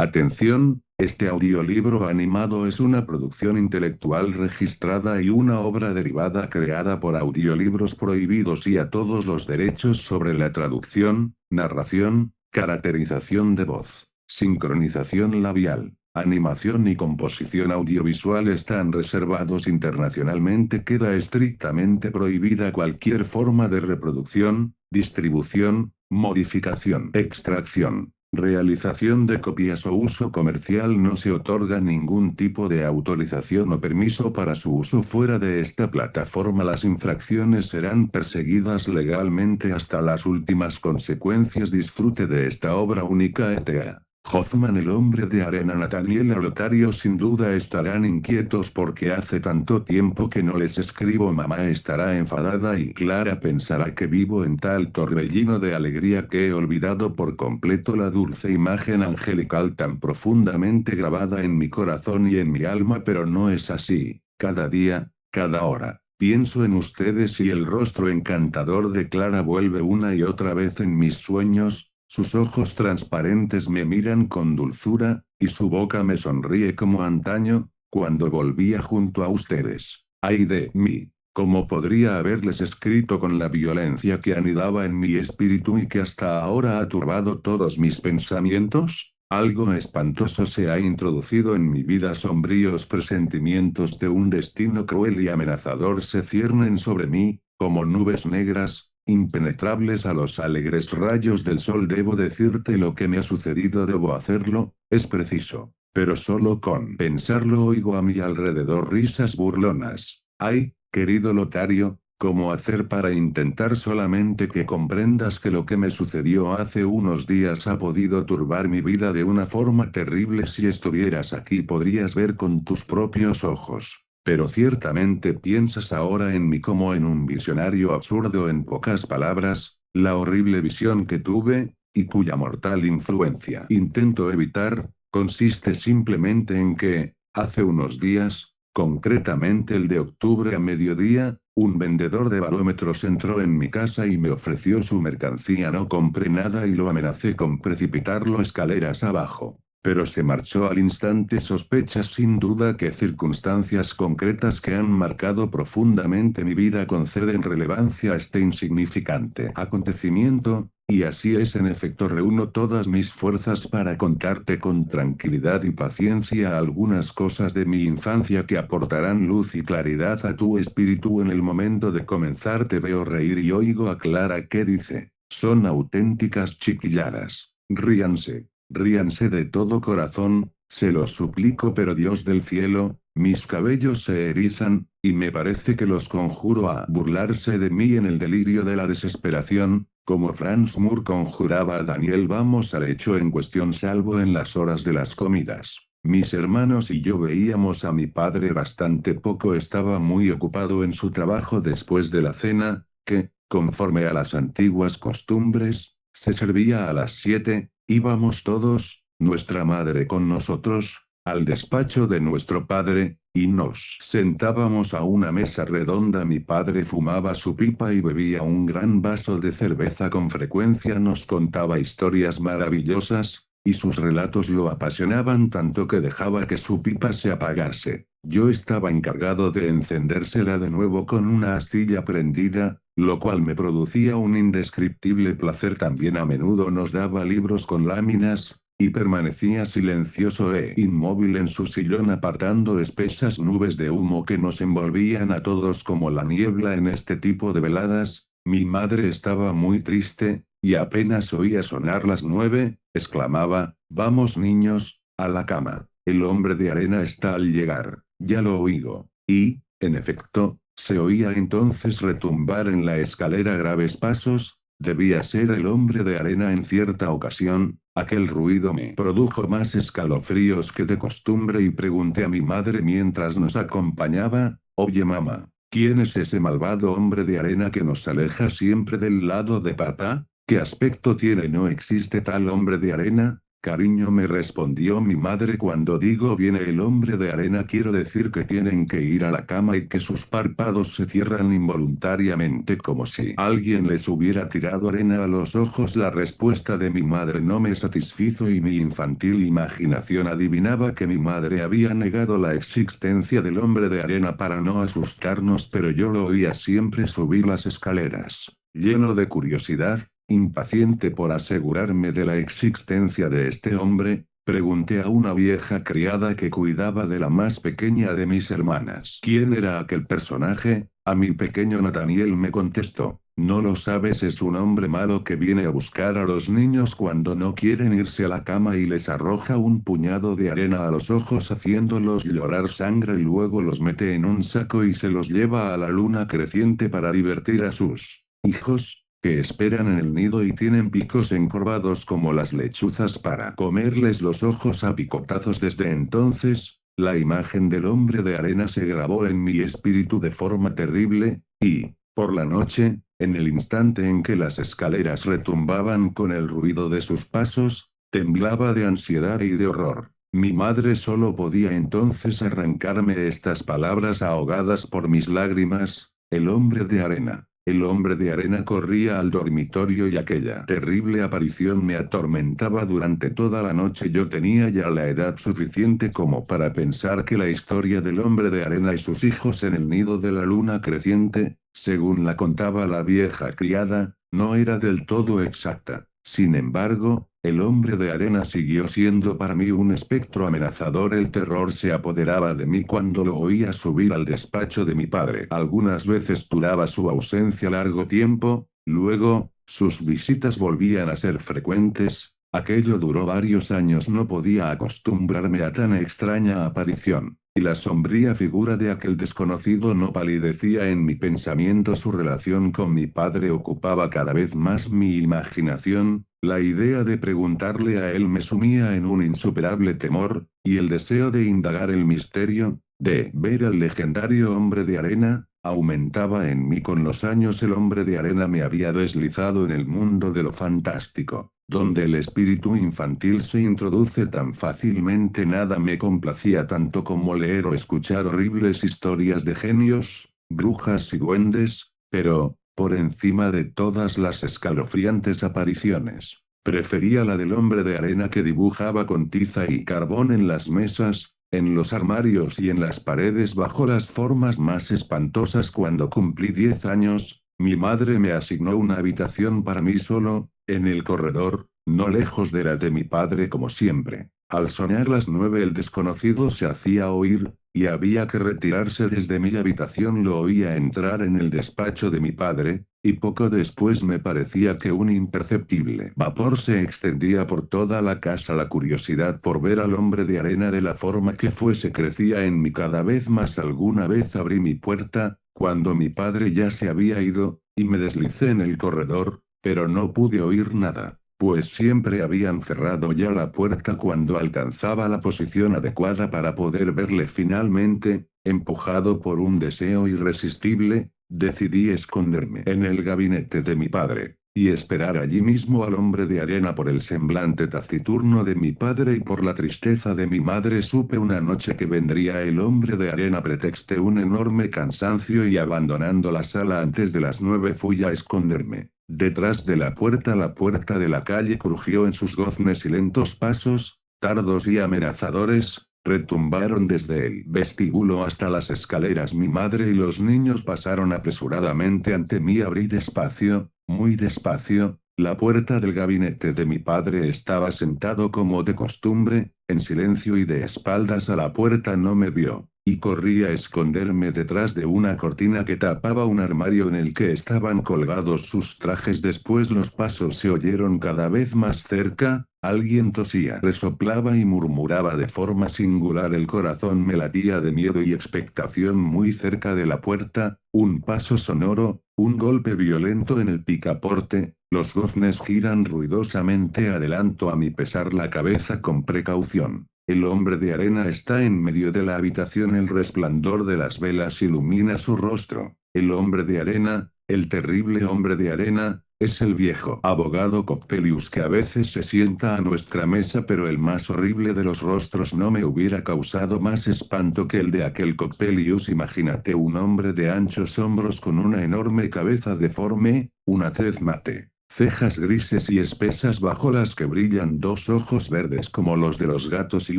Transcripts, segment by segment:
Atención, este audiolibro animado es una producción intelectual registrada y una obra derivada creada por Audiolibros Prohibidos y a todos los derechos sobre la traducción, narración, caracterización de voz, sincronización labial, animación y composición audiovisual están reservados internacionalmente. Queda estrictamente prohibida cualquier forma de reproducción, distribución, modificación, extracción, realización de copias o uso comercial. No se otorga ningún tipo de autorización o permiso para su uso fuera de esta plataforma. Las infracciones serán perseguidas legalmente hasta las últimas consecuencias. Disfrute de esta obra única. E.T.A. Hoffman, El hombre de arena. Nathaniel y Lotario sin duda estarán inquietos porque hace tanto tiempo que no les escribo. Mamá estará enfadada y Clara pensará que vivo en tal torbellino de alegría que he olvidado por completo la dulce imagen angelical tan profundamente grabada en mi corazón y en mi alma, pero no es así. Cada día, cada hora, pienso en ustedes y el rostro encantador de Clara vuelve una y otra vez en mis sueños. Sus ojos transparentes me miran con dulzura, y su boca me sonríe como antaño, cuando volvía junto a ustedes. ¡Ay de mí! ¿Cómo podría haberles escrito con la violencia que anidaba en mi espíritu y que hasta ahora ha turbado todos mis pensamientos? Algo espantoso se ha introducido en mi vida. Sombríos presentimientos de un destino cruel y amenazador se ciernen sobre mí, como nubes negras, impenetrables a los alegres rayos del sol. Debo decirte lo que me ha sucedido, debo hacerlo, es preciso. Pero solo con pensarlo oigo a mi alrededor risas burlonas. Ay, querido Lotario, ¿cómo hacer para intentar solamente que comprendas que lo que me sucedió hace unos días ha podido turbar mi vida de una forma terrible? Si estuvieras aquí podrías ver con tus propios ojos. Pero ciertamente piensas ahora en mí como en un visionario absurdo. En pocas palabras, la horrible visión que tuve, y cuya mortal influencia intento evitar, consiste simplemente en que, hace unos días, concretamente el de octubre a mediodía, un vendedor de barómetros entró en mi casa y me ofreció su mercancía. No compré nada y lo amenacé con precipitarlo escaleras abajo. Pero se marchó al instante. Sospechas sin duda que circunstancias concretas que han marcado profundamente mi vida conceden relevancia a este insignificante acontecimiento, y así es en efecto. Reúno todas mis fuerzas para contarte con tranquilidad y paciencia algunas cosas de mi infancia que aportarán luz y claridad a tu espíritu. En el momento de comenzar te veo reír y oigo a Clara que dice: son auténticas chiquilladas. Ríanse. Ríanse de todo corazón, se los suplico. Pero Dios del cielo, mis cabellos se erizan, y me parece que los conjuro a burlarse de mí en el delirio de la desesperación, como Franz Moore conjuraba a Daniel. Vamos al hecho en cuestión. Salvo en las horas de las comidas, mis hermanos y yo veíamos a mi padre bastante poco. Estaba muy ocupado en su trabajo después de la cena, que, conforme a las antiguas costumbres, se servía a las 7. Íbamos todos, nuestra madre con nosotros, al despacho de nuestro padre, y nos sentábamos a una mesa redonda. Mi padre fumaba su pipa y bebía un gran vaso de cerveza. Con frecuencia nos contaba historias maravillosas, y sus relatos lo apasionaban tanto que dejaba que su pipa se apagase. Yo estaba encargado de encendérsela de nuevo con una astilla prendida, lo cual me producía un indescriptible placer. También a menudo nos daba libros con láminas, y permanecía silencioso e inmóvil en su sillón apartando espesas nubes de humo que nos envolvían a todos como la niebla en este tipo de veladas. Mi madre estaba muy triste, y apenas oía sonar las 9, exclamaba: vamos niños, a la cama. El hombre de arena está al llegar. Ya lo oigo. Y, en efecto, se oía entonces retumbar en la escalera graves pasos. Debía ser el hombre de arena. En cierta ocasión, aquel ruido me produjo más escalofríos que de costumbre y pregunté a mi madre mientras nos acompañaba: oye mamá, ¿quién es ese malvado hombre de arena que nos aleja siempre del lado de papá? ¿Qué aspecto tiene? ¿No existe tal hombre de arena? Cariño, me respondió mi madre, cuando digo viene el hombre de arena quiero decir que tienen que ir a la cama y que sus párpados se cierran involuntariamente como si alguien les hubiera tirado arena a los ojos. La respuesta de mi madre no me satisfizo y mi infantil imaginación adivinaba que mi madre había negado la existencia del hombre de arena para no asustarnos, pero yo lo oía siempre subir las escaleras. Lleno de curiosidad, impaciente por asegurarme de la existencia de este hombre, pregunté a una vieja criada que cuidaba de la más pequeña de mis hermanas. ¿Quién era aquel personaje? A mi pequeño Nathaniel me contestó. No lo sabes, es un hombre malo que viene a buscar a los niños cuando no quieren irse a la cama y les arroja un puñado de arena a los ojos haciéndolos llorar sangre, y luego los mete en un saco y se los lleva a la luna creciente para divertir a sus hijos, que esperan en el nido y tienen picos encorvados como las lechuzas para comerles los ojos a picotazos. Desde entonces, la imagen del hombre de arena se grabó en mi espíritu de forma terrible, y, por la noche, en el instante en que las escaleras retumbaban con el ruido de sus pasos, temblaba de ansiedad y de horror. Mi madre solo podía entonces arrancarme estas palabras ahogadas por mis lágrimas: el hombre de arena. El hombre de arena corría al dormitorio y aquella terrible aparición me atormentaba durante toda la noche. Yo tenía ya la edad suficiente como para pensar que la historia del hombre de arena y sus hijos en el nido de la luna creciente, según la contaba la vieja criada, no era del todo exacta. Sin embargo, el hombre de arena siguió siendo para mí un espectro amenazador. El terror se apoderaba de mí cuando lo oía subir al despacho de mi padre. Algunas veces duraba su ausencia largo tiempo, luego, sus visitas volvían a ser frecuentes. Aquello duró varios años. No podía acostumbrarme a tan extraña aparición, y la sombría figura de aquel desconocido no palidecía en mi pensamiento. Su relación con mi padre ocupaba cada vez más mi imaginación. La idea de preguntarle a él me sumía en un insuperable temor, y el deseo de indagar el misterio, de ver al legendario hombre de arena, aumentaba en mí con los años. El hombre de arena me había deslizado en el mundo de lo fantástico, donde el espíritu infantil se introduce tan fácilmente. Nada me complacía tanto como leer o escuchar horribles historias de genios, brujas y duendes, pero, por encima de todas las escalofriantes apariciones, prefería la del hombre de arena que dibujaba con tiza y carbón en las mesas, en los armarios y en las paredes bajo las formas más espantosas. Cuando cumplí 10 años, mi madre me asignó una habitación para mí solo, en el corredor, no lejos de la de mi padre como siempre. Al sonar las 9 el desconocido se hacía oír, y había que retirarse desde mi habitación. Lo oía entrar en el despacho de mi padre, y poco después me parecía que un imperceptible vapor se extendía por toda la casa. La curiosidad por ver al hombre de arena de la forma que fuese crecía en mí cada vez más. Alguna vez abrí mi puerta, cuando mi padre ya se había ido, y me deslicé en el corredor, pero no pude oír nada, pues siempre habían cerrado ya la puerta. Cuando alcanzaba la posición adecuada para poder verle finalmente, empujado por un deseo irresistible, decidí esconderme en el gabinete de mi padre, y esperar allí mismo al hombre de arena. Por el semblante taciturno de mi padre y por la tristeza de mi madre supe una noche que vendría el hombre de arena. Pretexté un enorme cansancio y abandonando la sala antes de las 9 fui a esconderme detrás de la puerta. La puerta de la calle crujió en sus goznes y lentos pasos, tardos y amenazadores, retumbaron desde el vestíbulo hasta las escaleras. Mi madre y los niños pasaron apresuradamente ante mí. Abrí despacio, muy despacio, la puerta del gabinete de mi padre. Estaba sentado como de costumbre, en silencio y de espaldas a la puerta. No me vio, y corrí a esconderme detrás de una cortina que tapaba un armario en el que estaban colgados sus trajes. Después los pasos se oyeron cada vez más cerca, alguien tosía, resoplaba y murmuraba de forma singular. El corazón me latía de miedo y expectación. Muy cerca de la puerta, un paso sonoro, un golpe violento en el picaporte, los goznes giran ruidosamente. Adelanto a mi pesar la cabeza con precaución. El hombre de arena está en medio de la habitación. El resplandor de las velas ilumina su rostro. El hombre de arena, el terrible hombre de arena, Es el viejo abogado Coppelius que a veces se sienta a nuestra mesa, pero el más horrible de los rostros no me hubiera causado más espanto que el de aquel Coppelius. Imagínate un hombre de anchos hombros con una enorme cabeza deforme, una tez mate, cejas grises y espesas bajo las que brillan dos ojos verdes como los de los gatos y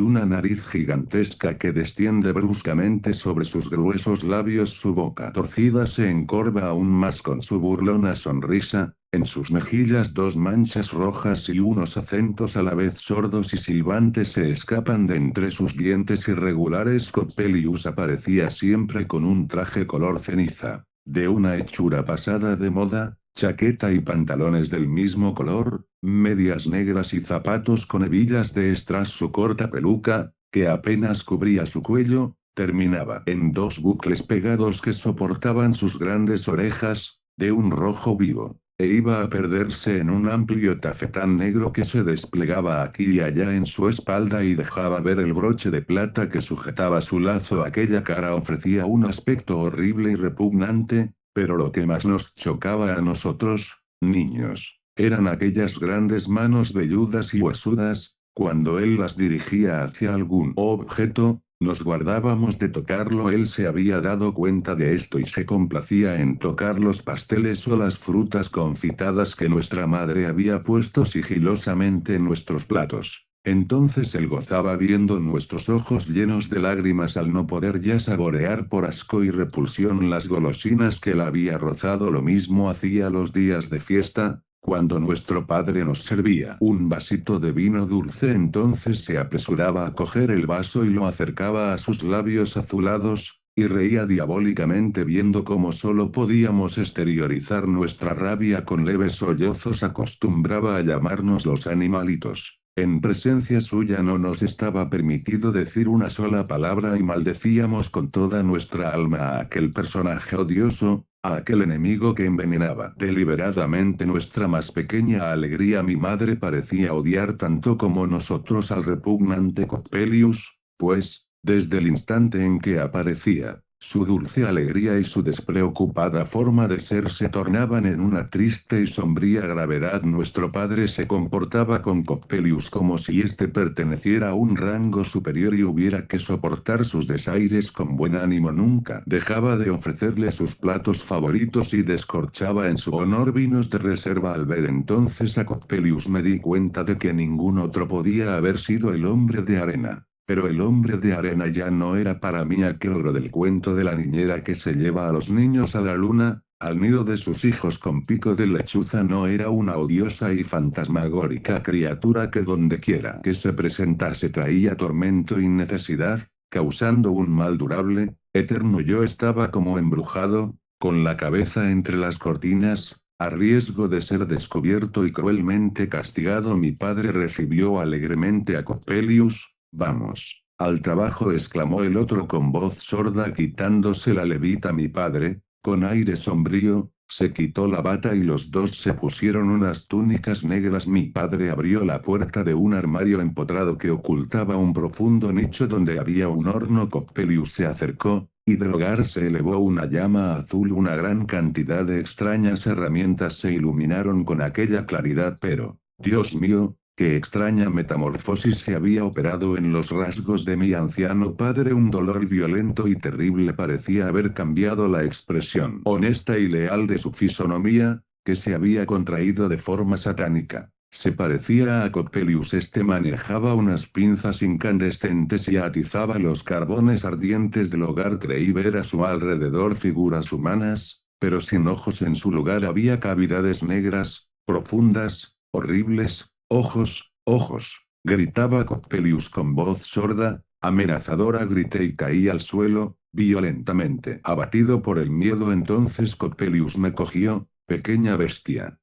una nariz gigantesca que desciende bruscamente sobre sus gruesos labios. Su boca torcida se encorva aún más con su burlona sonrisa. En sus mejillas dos manchas rojas y unos acentos a la vez sordos y silbantes se escapan de entre sus dientes irregulares. Coppelius aparecía siempre con un traje color ceniza, de una hechura pasada de moda, chaqueta y pantalones del mismo color, medias negras y zapatos con hebillas de strass. Su corta peluca, que apenas cubría su cuello, terminaba en dos bucles pegados que soportaban sus grandes orejas, de un rojo vivo, e iba a perderse en un amplio tafetán negro que se desplegaba aquí y allá en su espalda y dejaba ver el broche de plata que sujetaba su lazo. Aquella cara ofrecía un aspecto horrible y repugnante, pero lo que más nos chocaba a nosotros, niños, eran aquellas grandes manos velludas y huesudas. Cuando él las dirigía hacia algún objeto, nos guardábamos de tocarlo. Él se había dado cuenta de esto y se complacía en tocar los pasteles o las frutas confitadas que nuestra madre había puesto sigilosamente en nuestros platos. Entonces él gozaba viendo nuestros ojos llenos de lágrimas al no poder ya saborear por asco y repulsión las golosinas que él había rozado. Lo mismo hacía los días de fiesta. Cuando nuestro padre nos servía un vasito de vino dulce, entonces se apresuraba a coger el vaso y lo acercaba a sus labios azulados, y reía diabólicamente viendo cómo solo podíamos exteriorizar nuestra rabia con leves sollozos. Acostumbraba a llamarnos los animalitos. En presencia suya no nos estaba permitido decir una sola palabra y maldecíamos con toda nuestra alma a aquel personaje odioso, a aquel enemigo que envenenaba deliberadamente nuestra más pequeña alegría. Mi madre parecía odiar tanto como nosotros al repugnante Coppelius, pues, desde el instante en que aparecía, su dulce alegría y su despreocupada forma de ser se tornaban en una triste y sombría gravedad. Nuestro padre se comportaba con Coppelius como si éste perteneciera a un rango superior y hubiera que soportar sus desaires con buen ánimo. Nunca dejaba de ofrecerle sus platos favoritos y descorchaba en su honor vinos de reserva. Al ver entonces a Coppelius me di cuenta de que ningún otro podía haber sido el hombre de arena. Pero el hombre de arena ya no era para mí aquel ogro del cuento de la niñera que se lleva a los niños a la luna, al nido de sus hijos con pico de lechuza. No era una odiosa y fantasmagórica criatura que dondequiera que se presentase traía tormento y necesidad, causando un mal durable, eterno. Yo estaba como embrujado, con la cabeza entre las cortinas, a riesgo de ser descubierto y cruelmente castigado. Mi padre recibió alegremente a Coppelius. Vamos, al trabajo, exclamó el otro con voz sorda quitándose la levita. Mi padre, con aire sombrío, se quitó la bata y los dos se pusieron unas túnicas negras. Mi padre abrió la puerta de un armario empotrado que ocultaba un profundo nicho donde había un horno. Coppelius se acercó, y del hogar se elevó una llama azul. Una gran cantidad de extrañas herramientas se iluminaron con aquella claridad, pero, Dios mío, qué extraña metamorfosis se había operado en los rasgos de mi anciano padre. Un dolor violento y terrible parecía haber cambiado la expresión honesta y leal de su fisonomía, que se había contraído de forma satánica. Se parecía a Coppelius. Este manejaba unas pinzas incandescentes y atizaba los carbones ardientes del hogar. Creí ver a su alrededor figuras humanas, pero sin ojos. En su lugar había cavidades negras, profundas, horribles. Ojos, ojos, gritaba Coppelius con voz sorda, amenazadora. Grité y caí al suelo, violentamente abatido por el miedo. Entonces Coppelius me cogió. Pequeña bestia,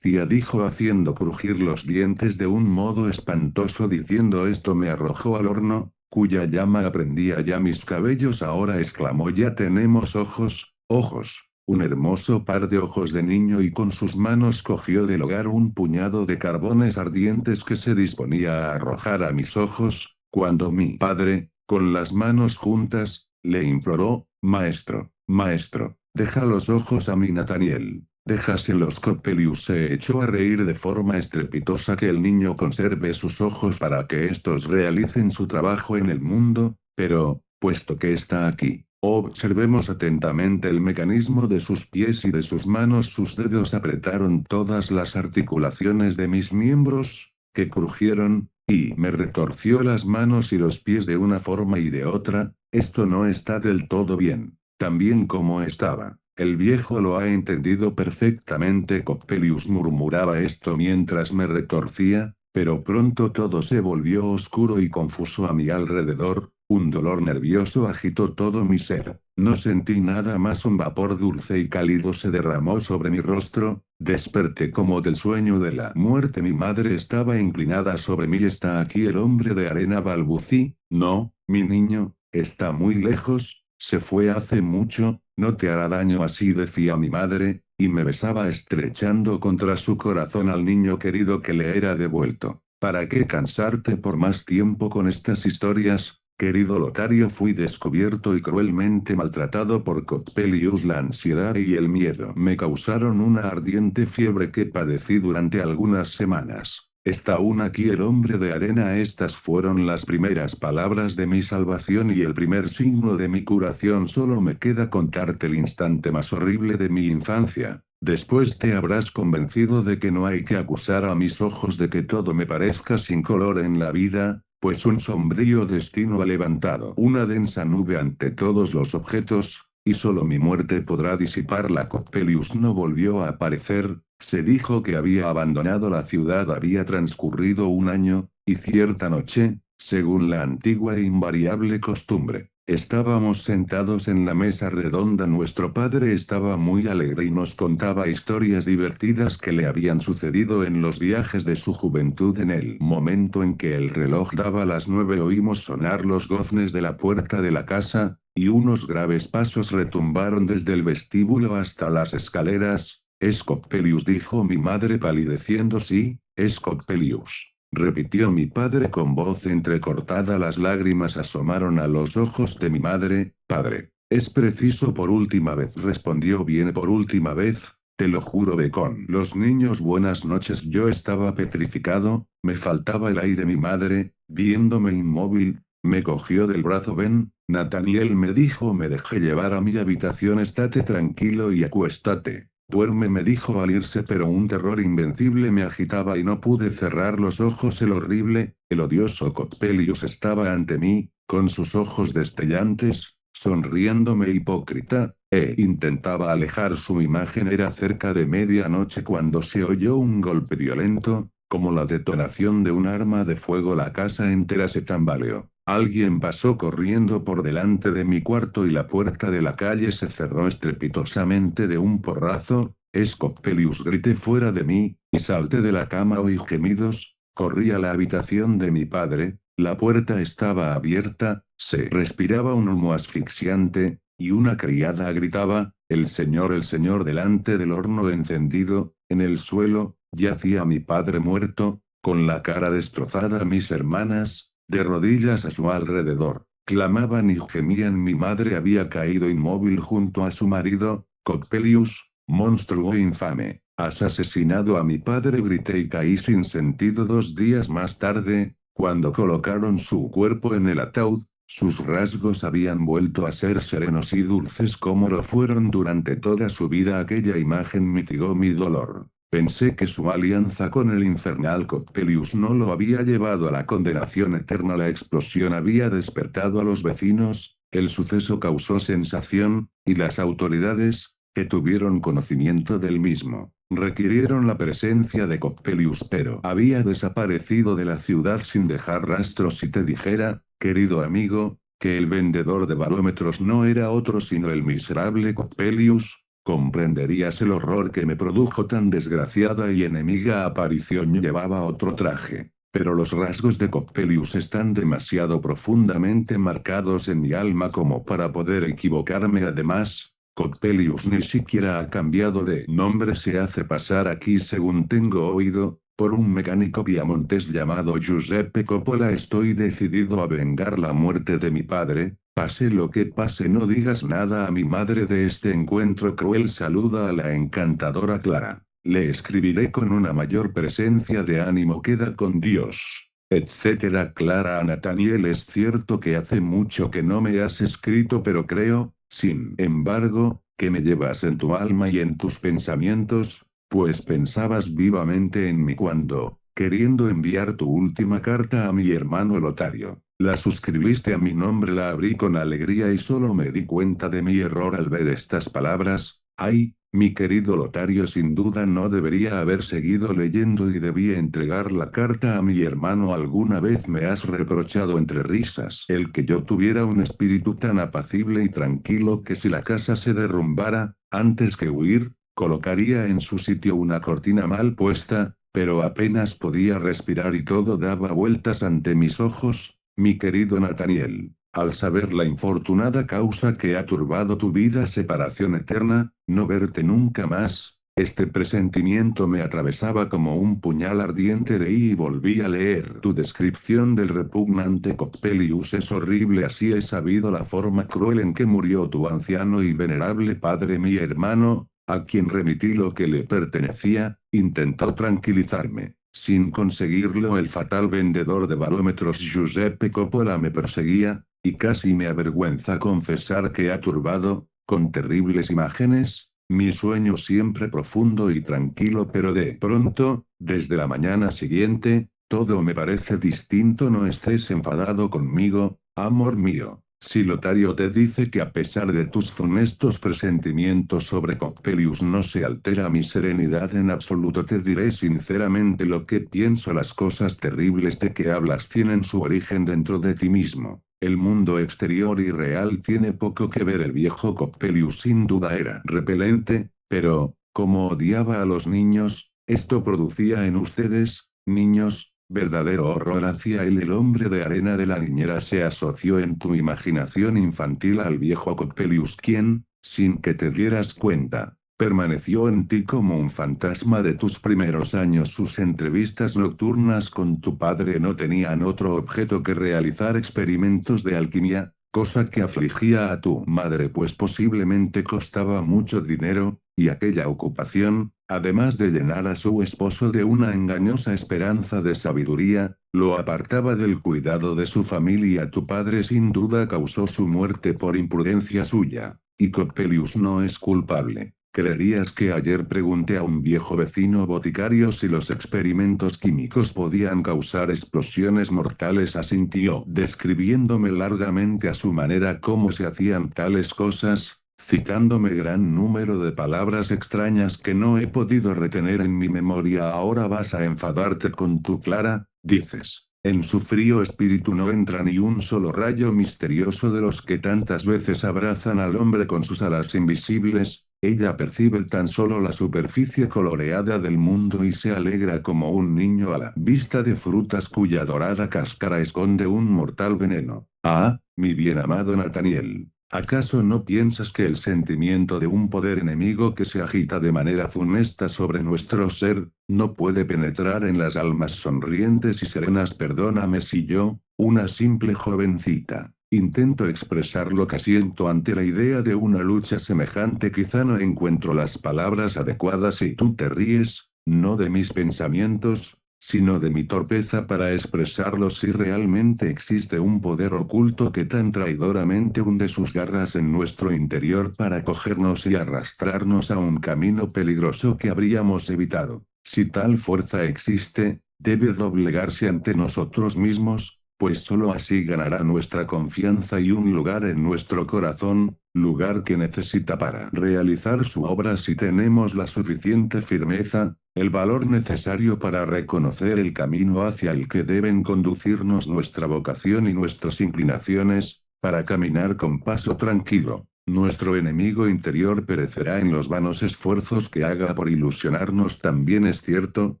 dijo haciendo crujir los dientes de un modo espantoso. Diciendo esto me arrojó al horno, cuya llama aprendía ya mis cabellos. Ahora, exclamó, ya tenemos ojos, ojos. Un hermoso par de ojos de niño, y con sus manos cogió del hogar un puñado de carbones ardientes que se disponía a arrojar a mis ojos, cuando mi padre, con las manos juntas, le imploró: maestro, maestro, deja los ojos a mi Nathaniel. Déjaselos. Coppelius se echó a reír de forma estrepitosa. Que el niño conserve sus ojos para que estos realicen su trabajo en el mundo, pero, puesto que está aquí, observemos atentamente el mecanismo de sus pies y de sus manos. Sus dedos apretaron todas las articulaciones de mis miembros, que crujieron, y me retorció las manos y los pies de una forma y de otra. Esto no está del todo bien, tan bien como estaba. El viejo lo ha entendido perfectamente. Coppelius murmuraba esto mientras me retorcía, pero pronto todo se volvió oscuro y confuso a mi alrededor. Un dolor nervioso agitó todo mi ser. No sentí nada más. Un vapor dulce y cálido se derramó sobre mi rostro. Desperté como del sueño de la muerte. Mi madre estaba inclinada sobre mí. ¿Está aquí el hombre de arena? Balbucí. No, mi niño, está muy lejos, se fue hace mucho. No te hará daño. Así decía mi madre, y me besaba estrechando contra su corazón al niño querido que le era devuelto. ¿Para qué cansarte por más tiempo con estas historias, querido Lotario? Fui descubierto y cruelmente maltratado por Coppelius. La ansiedad y el miedo me causaron una ardiente fiebre que padecí durante algunas semanas. ¿Está aún aquí el hombre de arena? Estas fueron las primeras palabras de mi salvación y el primer signo de mi curación. Solo me queda contarte el instante más horrible de mi infancia. Después te habrás convencido de que no hay que acusar a mis ojos de que todo me parezca sin color en la vida, pues un sombrío destino ha levantado una densa nube ante todos los objetos, y solo mi muerte podrá disiparla. Coppelius no volvió a aparecer. Se dijo que había abandonado la ciudad. Había transcurrido un año, y cierta noche, según la antigua e invariable costumbre, estábamos sentados en la mesa redonda. Nuestro padre estaba muy alegre y nos contaba historias divertidas que le habían sucedido en los viajes de su juventud. En el momento en que el reloj daba las 9 oímos sonar los goznes de la puerta de la casa, y unos graves pasos retumbaron desde el vestíbulo hasta las escaleras. «Es Coppelius», dijo mi madre palideciendo. «Sí, es Coppelius», repitió mi padre con voz entrecortada. Las lágrimas asomaron a los ojos de mi madre. «Padre, es preciso por última vez», respondió. «Bien, por última vez, te lo juro. Ve con los niños. Buenas noches». Yo estaba petrificado, me faltaba el aire. Mi madre, viéndome inmóvil, me cogió del brazo. «Ven, Nathaniel», me dijo. Me dejé llevar a mi habitación. «Estate tranquilo y acuéstate. Duerme», me dijo al irse, pero un terror invencible me agitaba y no pude cerrar los ojos. El horrible, el odioso Coppelius estaba ante mí, con sus ojos destellantes, sonriéndome hipócrita, e intentaba alejar su imagen. Era cerca de medianoche cuando se oyó un golpe violento, como la detonación de un arma de fuego. La casa entera se tambaleó. Alguien pasó corriendo por delante de mi cuarto y la puerta de la calle se cerró estrepitosamente de un porrazo. «Es Coppelius», grité fuera de mí, y salté de la cama. Oí gemidos, corrí a la habitación de mi padre. La puerta estaba abierta, se respiraba un humo asfixiante, y una criada gritaba: el señor», delante del horno encendido, en el suelo, yacía mi padre muerto, con la cara destrozada. Mis hermanas, de rodillas a su alrededor, clamaban y gemían. Mi madre había caído inmóvil junto a su marido. «Coppelius, monstruo infame, has asesinado a mi padre», grité y caí sin sentido. 2 días más tarde, cuando colocaron su cuerpo en el ataúd, sus rasgos habían vuelto a ser serenos y dulces como lo fueron durante toda su vida. Aquella imagen mitigó mi dolor. Pensé que su alianza con el infernal Coppelius no lo había llevado a la condenación eterna. La explosión había despertado a los vecinos, el suceso causó sensación, y las autoridades, que tuvieron conocimiento del mismo, requirieron la presencia de Coppelius, pero había desaparecido de la ciudad sin dejar rastros. Si te dijera, querido amigo, que el vendedor de barómetros no era otro sino el miserable Coppelius, comprenderías el horror que me produjo tan desgraciada y enemiga aparición. Llevaba otro traje, pero los rasgos de Coppelius están demasiado profundamente marcados en mi alma como para poder equivocarme. Además, Coppelius ni siquiera ha cambiado de nombre. Se hace pasar aquí, según tengo oído, por un mecánico piamontés llamado Giuseppe Coppola. Estoy decidido a vengar la muerte de mi padre, Pase lo que pase, no digas nada a mi madre de este encuentro cruel. Saluda a la encantadora Clara. Le escribiré con una mayor presencia de ánimo. Queda con Dios, etcétera. Clara a Nathaniel. Es cierto que hace mucho que no me has escrito, pero creo, sin embargo, que me llevas en tu alma y en tus pensamientos, pues pensabas vivamente en mí cuando, queriendo enviar tu última carta a mi hermano Lotario, la suscribiste a mi nombre. La abrí con alegría y solo me di cuenta de mi error al ver estas palabras. Ay, mi querido Lotario, sin duda no debería haber seguido leyendo y debí entregar la carta a mi hermano. Alguna vez me has reprochado entre risas el que yo tuviera un espíritu tan apacible y tranquilo que si la casa se derrumbara, antes que huir, colocaría en su sitio una cortina mal puesta, pero apenas podía respirar y todo daba vueltas ante mis ojos. Mi querido Nathaniel, al saber la infortunada causa que ha turbado tu vida, separación eterna, no verte nunca más, este presentimiento me atravesaba como un puñal ardiente. De ahí y volví a leer tu descripción del repugnante Coppelius. Es horrible. Así he sabido la forma cruel en que murió tu anciano y venerable padre. Mi hermano, a quien remití lo que le pertenecía, intentó tranquilizarme. Sin conseguirlo, el fatal vendedor de barómetros Giuseppe Coppola me perseguía, y casi me avergüenza confesar que ha turbado, con terribles imágenes, mi sueño siempre profundo y tranquilo. Pero de pronto, desde la mañana siguiente, todo me parece distinto. No estés enfadado conmigo, amor mío. Si Lotario te dice que a pesar de tus funestos presentimientos sobre Coppelius no se altera mi serenidad en absoluto, te diré sinceramente lo que pienso. Las cosas terribles de que hablas tienen su origen dentro de ti mismo. El mundo exterior y real tiene poco que ver. El viejo Coppelius sin duda era repelente, pero, como odiaba a los niños, esto producía en ustedes, niños, verdadero horror hacia él. El hombre de arena de la niñera se asoció en tu imaginación infantil al viejo Coppelius, quien, sin que te dieras cuenta, permaneció en ti como un fantasma de tus primeros años. Sus entrevistas nocturnas con tu padre no tenían otro objeto que realizar experimentos de alquimia, cosa que afligía a tu madre, pues posiblemente costaba mucho dinero, y aquella ocupación, además de llenar a su esposo de una engañosa esperanza de sabiduría, lo apartaba del cuidado de su familia. Tu padre sin duda causó su muerte por imprudencia suya, y Coppelius no es culpable. ¿Creerías que ayer pregunté a un viejo vecino boticario si los experimentos químicos podían causar explosiones mortales? Asintió, describiéndome largamente a su manera cómo se hacían tales cosas, citándome gran número de palabras extrañas que no he podido retener en mi memoria. Ahora vas a enfadarte con tu Clara, dices. En su frío espíritu no entra ni un solo rayo misterioso de los que tantas veces abrazan al hombre con sus alas invisibles. Ella percibe tan solo la superficie coloreada del mundo y se alegra como un niño a la vista de frutas cuya dorada cáscara esconde un mortal veneno. Ah, mi bien amado Nathaniel, ¿acaso no piensas que el sentimiento de un poder enemigo que se agita de manera funesta sobre nuestro ser, no puede penetrar en las almas sonrientes y serenas? Perdóname si yo, una simple jovencita, intento expresar lo que siento ante la idea de una lucha semejante. Quizá no encuentro las palabras adecuadas y tú te ríes, no de mis pensamientos, sino de mi torpeza para expresarlos. Si realmente existe un poder oculto que tan traidoramente hunde sus garras en nuestro interior para cogernos y arrastrarnos a un camino peligroso que habríamos evitado, si tal fuerza existe, debe doblegarse ante nosotros mismos, pues sólo así ganará nuestra confianza y un lugar en nuestro corazón, lugar que necesita para realizar su obra. Si tenemos la suficiente firmeza, el valor necesario para reconocer el camino hacia el que deben conducirnos nuestra vocación y nuestras inclinaciones, para caminar con paso tranquilo, nuestro enemigo interior perecerá en los vanos esfuerzos que haga por ilusionarnos. También es cierto,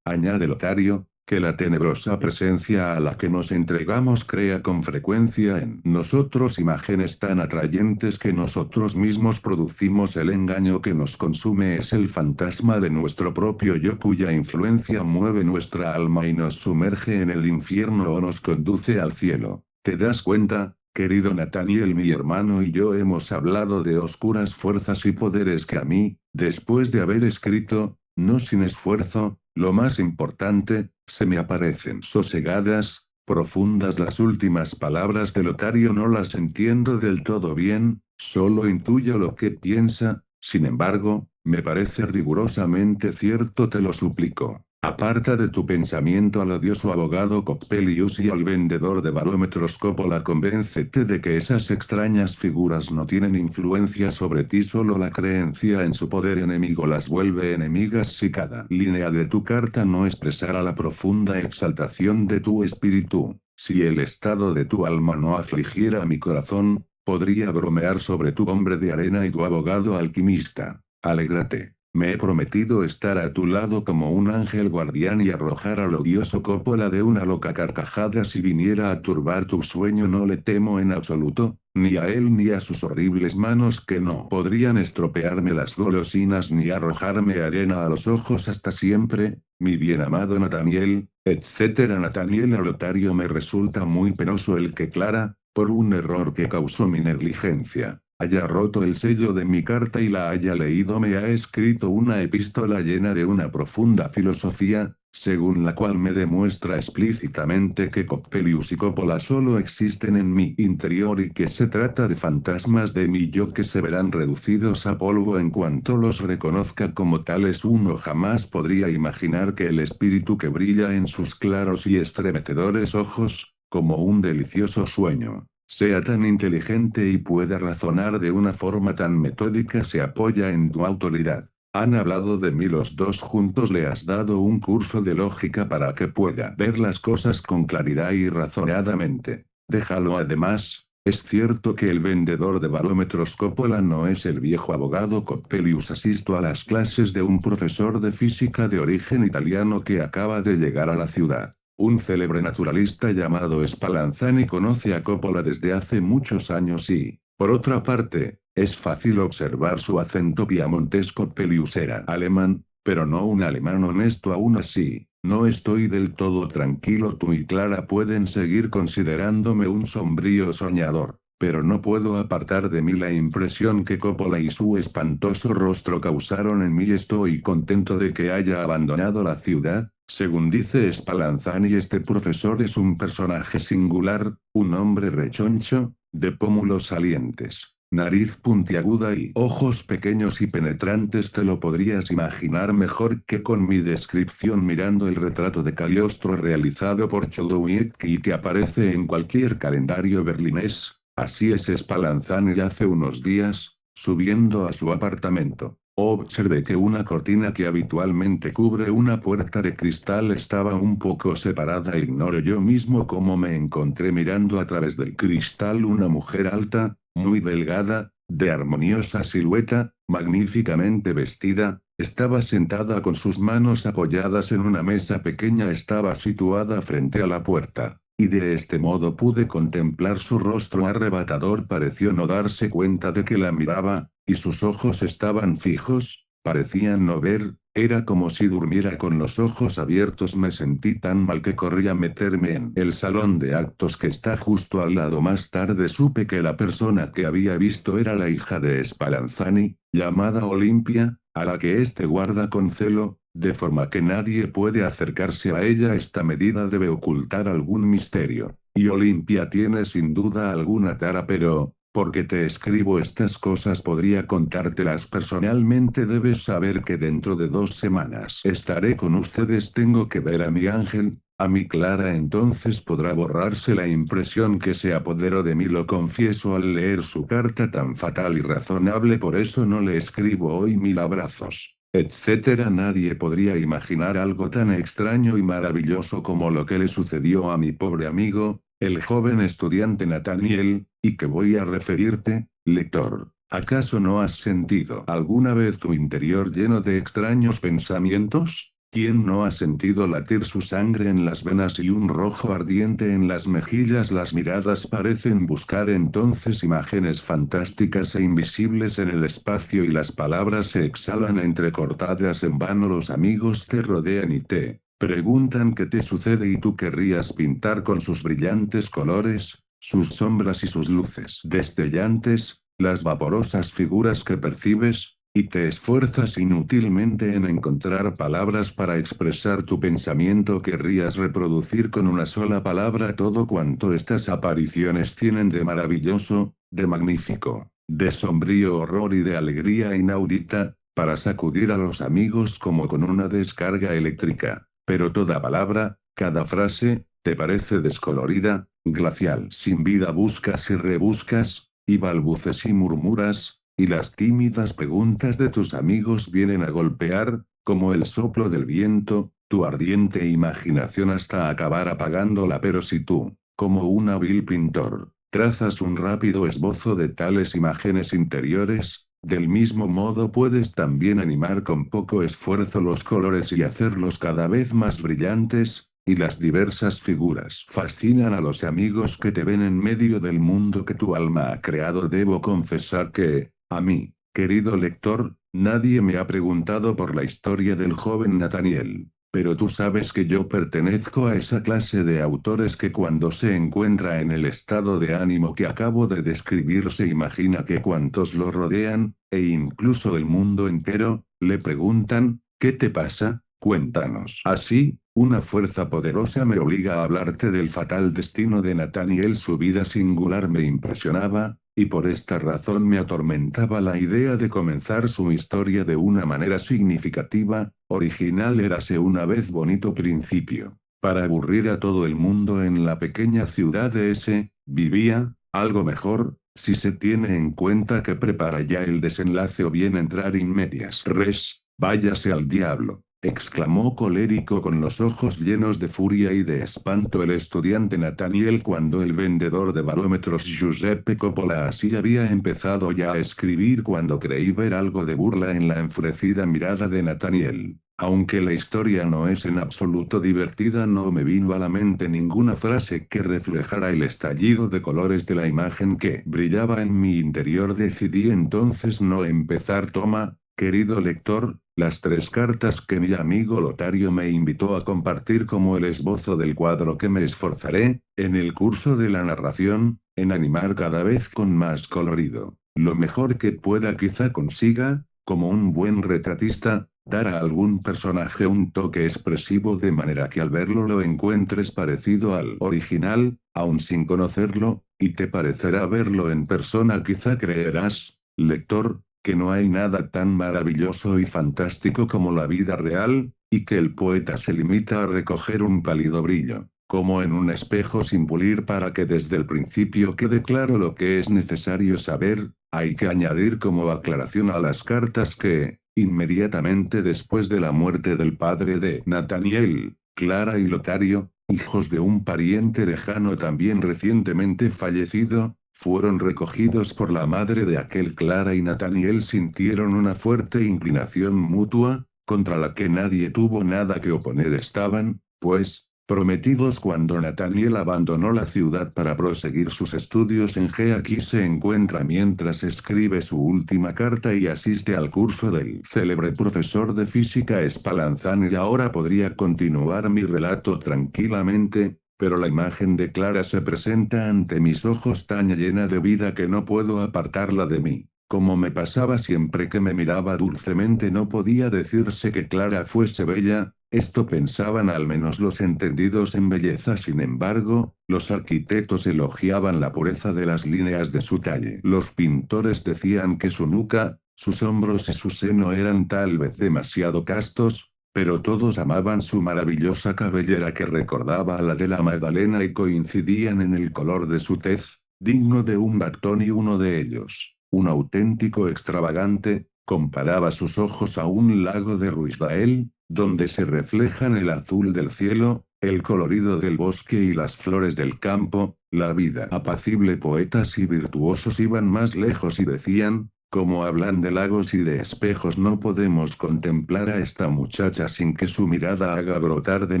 añade Lotario, que la tenebrosa presencia a la que nos entregamos crea con frecuencia en nosotros imágenes tan atrayentes que nosotros mismos producimos. El engaño que nos consume es el fantasma de nuestro propio yo, cuya influencia mueve nuestra alma y nos sumerge en el infierno o nos conduce al cielo. ¿Te das cuenta? Querido Nathaniel, mi hermano y yo hemos hablado de oscuras fuerzas y poderes que a mí, después de haber escrito, no sin esfuerzo, lo más importante, se me aparecen sosegadas, profundas. Las últimas palabras de Lotario no las entiendo del todo bien, solo intuyo lo que piensa, sin embargo, me parece rigurosamente cierto, te lo suplico. Aparta de tu pensamiento al odioso abogado Coppelius y al vendedor de barómetros Coppola. Convéncete de que esas extrañas figuras no tienen influencia sobre ti, solo la creencia en su poder enemigo las vuelve enemigas. Si cada línea de tu carta no expresara la profunda exaltación de tu espíritu, si el estado de tu alma no afligiera mi corazón, podría bromear sobre tu hombre de arena y tu abogado alquimista. Alégrate. Me he prometido estar a tu lado como un ángel guardián y arrojar al odioso Coppola de una loca carcajada si viniera a turbar tu sueño. No le temo en absoluto, ni a él ni a sus horribles manos que no podrían estropearme las golosinas ni arrojarme arena a los ojos. Hasta siempre, mi bien amado Nathaniel, etcétera. Nathaniel. A Lotario me resulta muy penoso el que Clara, por un error que causó mi negligencia, haya roto el sello de mi carta y la haya leído. Me ha escrito una epístola llena de una profunda filosofía, según la cual me demuestra explícitamente que Coppelius y Coppola solo existen en mi interior y que se trata de fantasmas de mi yo que se verán reducidos a polvo en cuanto los reconozca como tales. Uno jamás podría imaginar que el espíritu que brilla en sus claros y estremecedores ojos, como un delicioso sueño, sea tan inteligente y pueda razonar de una forma tan metódica. Se apoya en tu autoridad. Han hablado de mí los dos juntos. Le has dado un curso de lógica para que pueda ver las cosas con claridad y razonadamente. Déjalo. Además, es cierto que el vendedor de barómetros Coppola no es el viejo abogado Coppelius. Asisto a las clases de un profesor de física de origen italiano que acaba de llegar a la ciudad. Un célebre naturalista llamado Spallanzani conoce a Coppola desde hace muchos años y, por otra parte, es fácil observar su acento piamontesco. Coppelius era alemán, pero no un alemán honesto. Aún así, no estoy del todo tranquilo. Tú y Clara pueden seguir considerándome un sombrío soñador, pero no puedo apartar de mí la impresión que Coppola y su espantoso rostro causaron en mí. Estoy contento de que haya abandonado la ciudad. Según dice Spallanzani, este profesor es un personaje singular, un hombre rechoncho, de pómulos salientes, nariz puntiaguda y ojos pequeños y penetrantes. Te lo podrías imaginar mejor que con mi descripción mirando el retrato de Cagliostro realizado por Chodowiecki y que aparece en cualquier calendario berlinés. Así es Spallanzani. Hace unos días, subiendo a su apartamento, observé que una cortina que habitualmente cubre una puerta de cristal estaba un poco separada. Ignoro yo mismo cómo me encontré mirando a través del cristal una mujer alta, muy delgada, de armoniosa silueta, magníficamente vestida. Estaba sentada con sus manos apoyadas en una mesa pequeña. Estaba situada frente a la puerta, y de este modo pude contemplar su rostro arrebatador. Pareció no darse cuenta de que la miraba, y sus ojos estaban fijos, parecían no ver. Era como si durmiera con los ojos abiertos. Me sentí tan mal que corrí a meterme en el salón de actos que está justo al lado. Más tarde supe que la persona que había visto era la hija de Spallanzani, llamada Olimpia, a la que éste guarda con celo, de forma que nadie puede acercarse a ella. Esta medida debe ocultar algún misterio, y Olimpia tiene sin duda alguna tara, pero, porque te escribo estas cosas podría contártelas personalmente. Debes saber que dentro de 2 semanas estaré con ustedes. Tengo que ver a mi ángel, a mi Clara. Entonces podrá borrarse la impresión que se apoderó de mí. Lo confieso al leer su carta tan fatal y razonable. Por eso no le escribo hoy. Mil abrazos, etcétera. Nadie podría imaginar algo tan extraño y maravilloso como lo que le sucedió a mi pobre amigo, el joven estudiante Nathaniel, y que voy a referirte, lector. ¿Acaso no has sentido alguna vez tu interior lleno de extraños pensamientos? ¿Quién no ha sentido latir su sangre en las venas y un rojo ardiente en las mejillas? Las miradas parecen buscar entonces imágenes fantásticas e invisibles en el espacio y las palabras se exhalan entrecortadas. En vano los amigos te rodean y te preguntan qué te sucede y tú querrías pintar con sus brillantes colores, sus sombras y sus luces destellantes, las vaporosas figuras que percibes, y te esfuerzas inútilmente en encontrar palabras para expresar tu pensamiento. Querrías reproducir con una sola palabra todo cuanto estas apariciones tienen de maravilloso, de magnífico, de sombrío horror y de alegría inaudita, para sacudir a los amigos como con una descarga eléctrica. Pero toda palabra, cada frase, te parece descolorida, glacial. Sin vida buscas y rebuscas, y balbuces y murmuras, y las tímidas preguntas de tus amigos vienen a golpear, como el soplo del viento, tu ardiente imaginación hasta acabar apagándola. Pero si tú, como un hábil pintor, trazas un rápido esbozo de tales imágenes interiores, del mismo modo puedes también animar con poco esfuerzo los colores y hacerlos cada vez más brillantes, y las diversas figuras fascinan a los amigos que te ven en medio del mundo que tu alma ha creado. Debo confesar que, a mí, querido lector, nadie me ha preguntado por la historia del joven Nathaniel. Pero tú sabes que yo pertenezco a esa clase de autores que cuando se encuentra en el estado de ánimo que acabo de describir se imagina que cuantos lo rodean, e incluso el mundo entero, le preguntan, ¿qué te pasa? Cuéntanos. Así, una fuerza poderosa me obliga a hablarte del fatal destino de Nathaniel. Su vida singular me impresionaba, y por esta razón me atormentaba la idea de comenzar su historia de una manera significativa, original. Érase una vez bonito principio. Para aburrir a todo el mundo en la pequeña ciudad de S, vivía, algo mejor, si se tiene en cuenta que prepara ya el desenlace o bien entrar in medias res, váyase al diablo. Exclamó colérico con los ojos llenos de furia y de espanto el estudiante Nathaniel cuando el vendedor de barómetros Giuseppe Coppola así había empezado ya a escribir cuando creí ver algo de burla en la enfurecida mirada de Nathaniel. Aunque la historia no es en absoluto divertida, no me vino a la mente ninguna frase que reflejara el estallido de colores de la imagen que brillaba en mi interior. Decidí entonces no empezar. Toma, querido lector, las 3 cartas que mi amigo Lotario me invitó a compartir como el esbozo del cuadro que me esforzaré, en el curso de la narración, en animar cada vez con más colorido. Lo mejor que pueda. Quizá consiga, como un buen retratista, dar a algún personaje un toque expresivo de manera que al verlo lo encuentres parecido al original, aun sin conocerlo, y te parecerá verlo en persona. Quizá creerás, lector, que no hay nada tan maravilloso y fantástico como la vida real, y que el poeta se limita a recoger un pálido brillo, como en un espejo sin pulir para que desde el principio quede claro lo que es necesario saber. Hay que añadir como aclaración a las cartas que, inmediatamente después de la muerte del padre de Nathaniel, Clara y Lotario, hijos de un pariente lejano también recientemente fallecido, fueron recogidos por la madre de aquel. Clara y Nathaniel sintieron una fuerte inclinación mutua, contra la que nadie tuvo nada que oponer. Estaban, pues, prometidos cuando Nathaniel abandonó la ciudad para proseguir sus estudios en G. Aquí se encuentra mientras escribe su última carta y asiste al curso del célebre profesor de física Spallanzani. Y ahora podría continuar mi relato tranquilamente, pero la imagen de Clara se presenta ante mis ojos tan llena de vida que no puedo apartarla de mí. Como me pasaba siempre que me miraba dulcemente, no podía decirse que Clara fuese bella. Esto pensaban al menos los entendidos en belleza. Sin embargo, los arquitectos elogiaban la pureza de las líneas de su talle. Los pintores decían que su nuca, sus hombros y su seno eran tal vez demasiado castos, pero todos amaban su maravillosa cabellera que recordaba a la de la Magdalena y coincidían en el color de su tez, digno de un bactón. Y uno de ellos, un auténtico extravagante, comparaba sus ojos a un lago de Ruizael, donde se reflejan el azul del cielo, el colorido del bosque y las flores del campo. La vida apacible. Poetas y virtuosos iban más lejos y decían, como hablan de lagos y de espejos, no podemos contemplar a esta muchacha sin que su mirada haga brotar de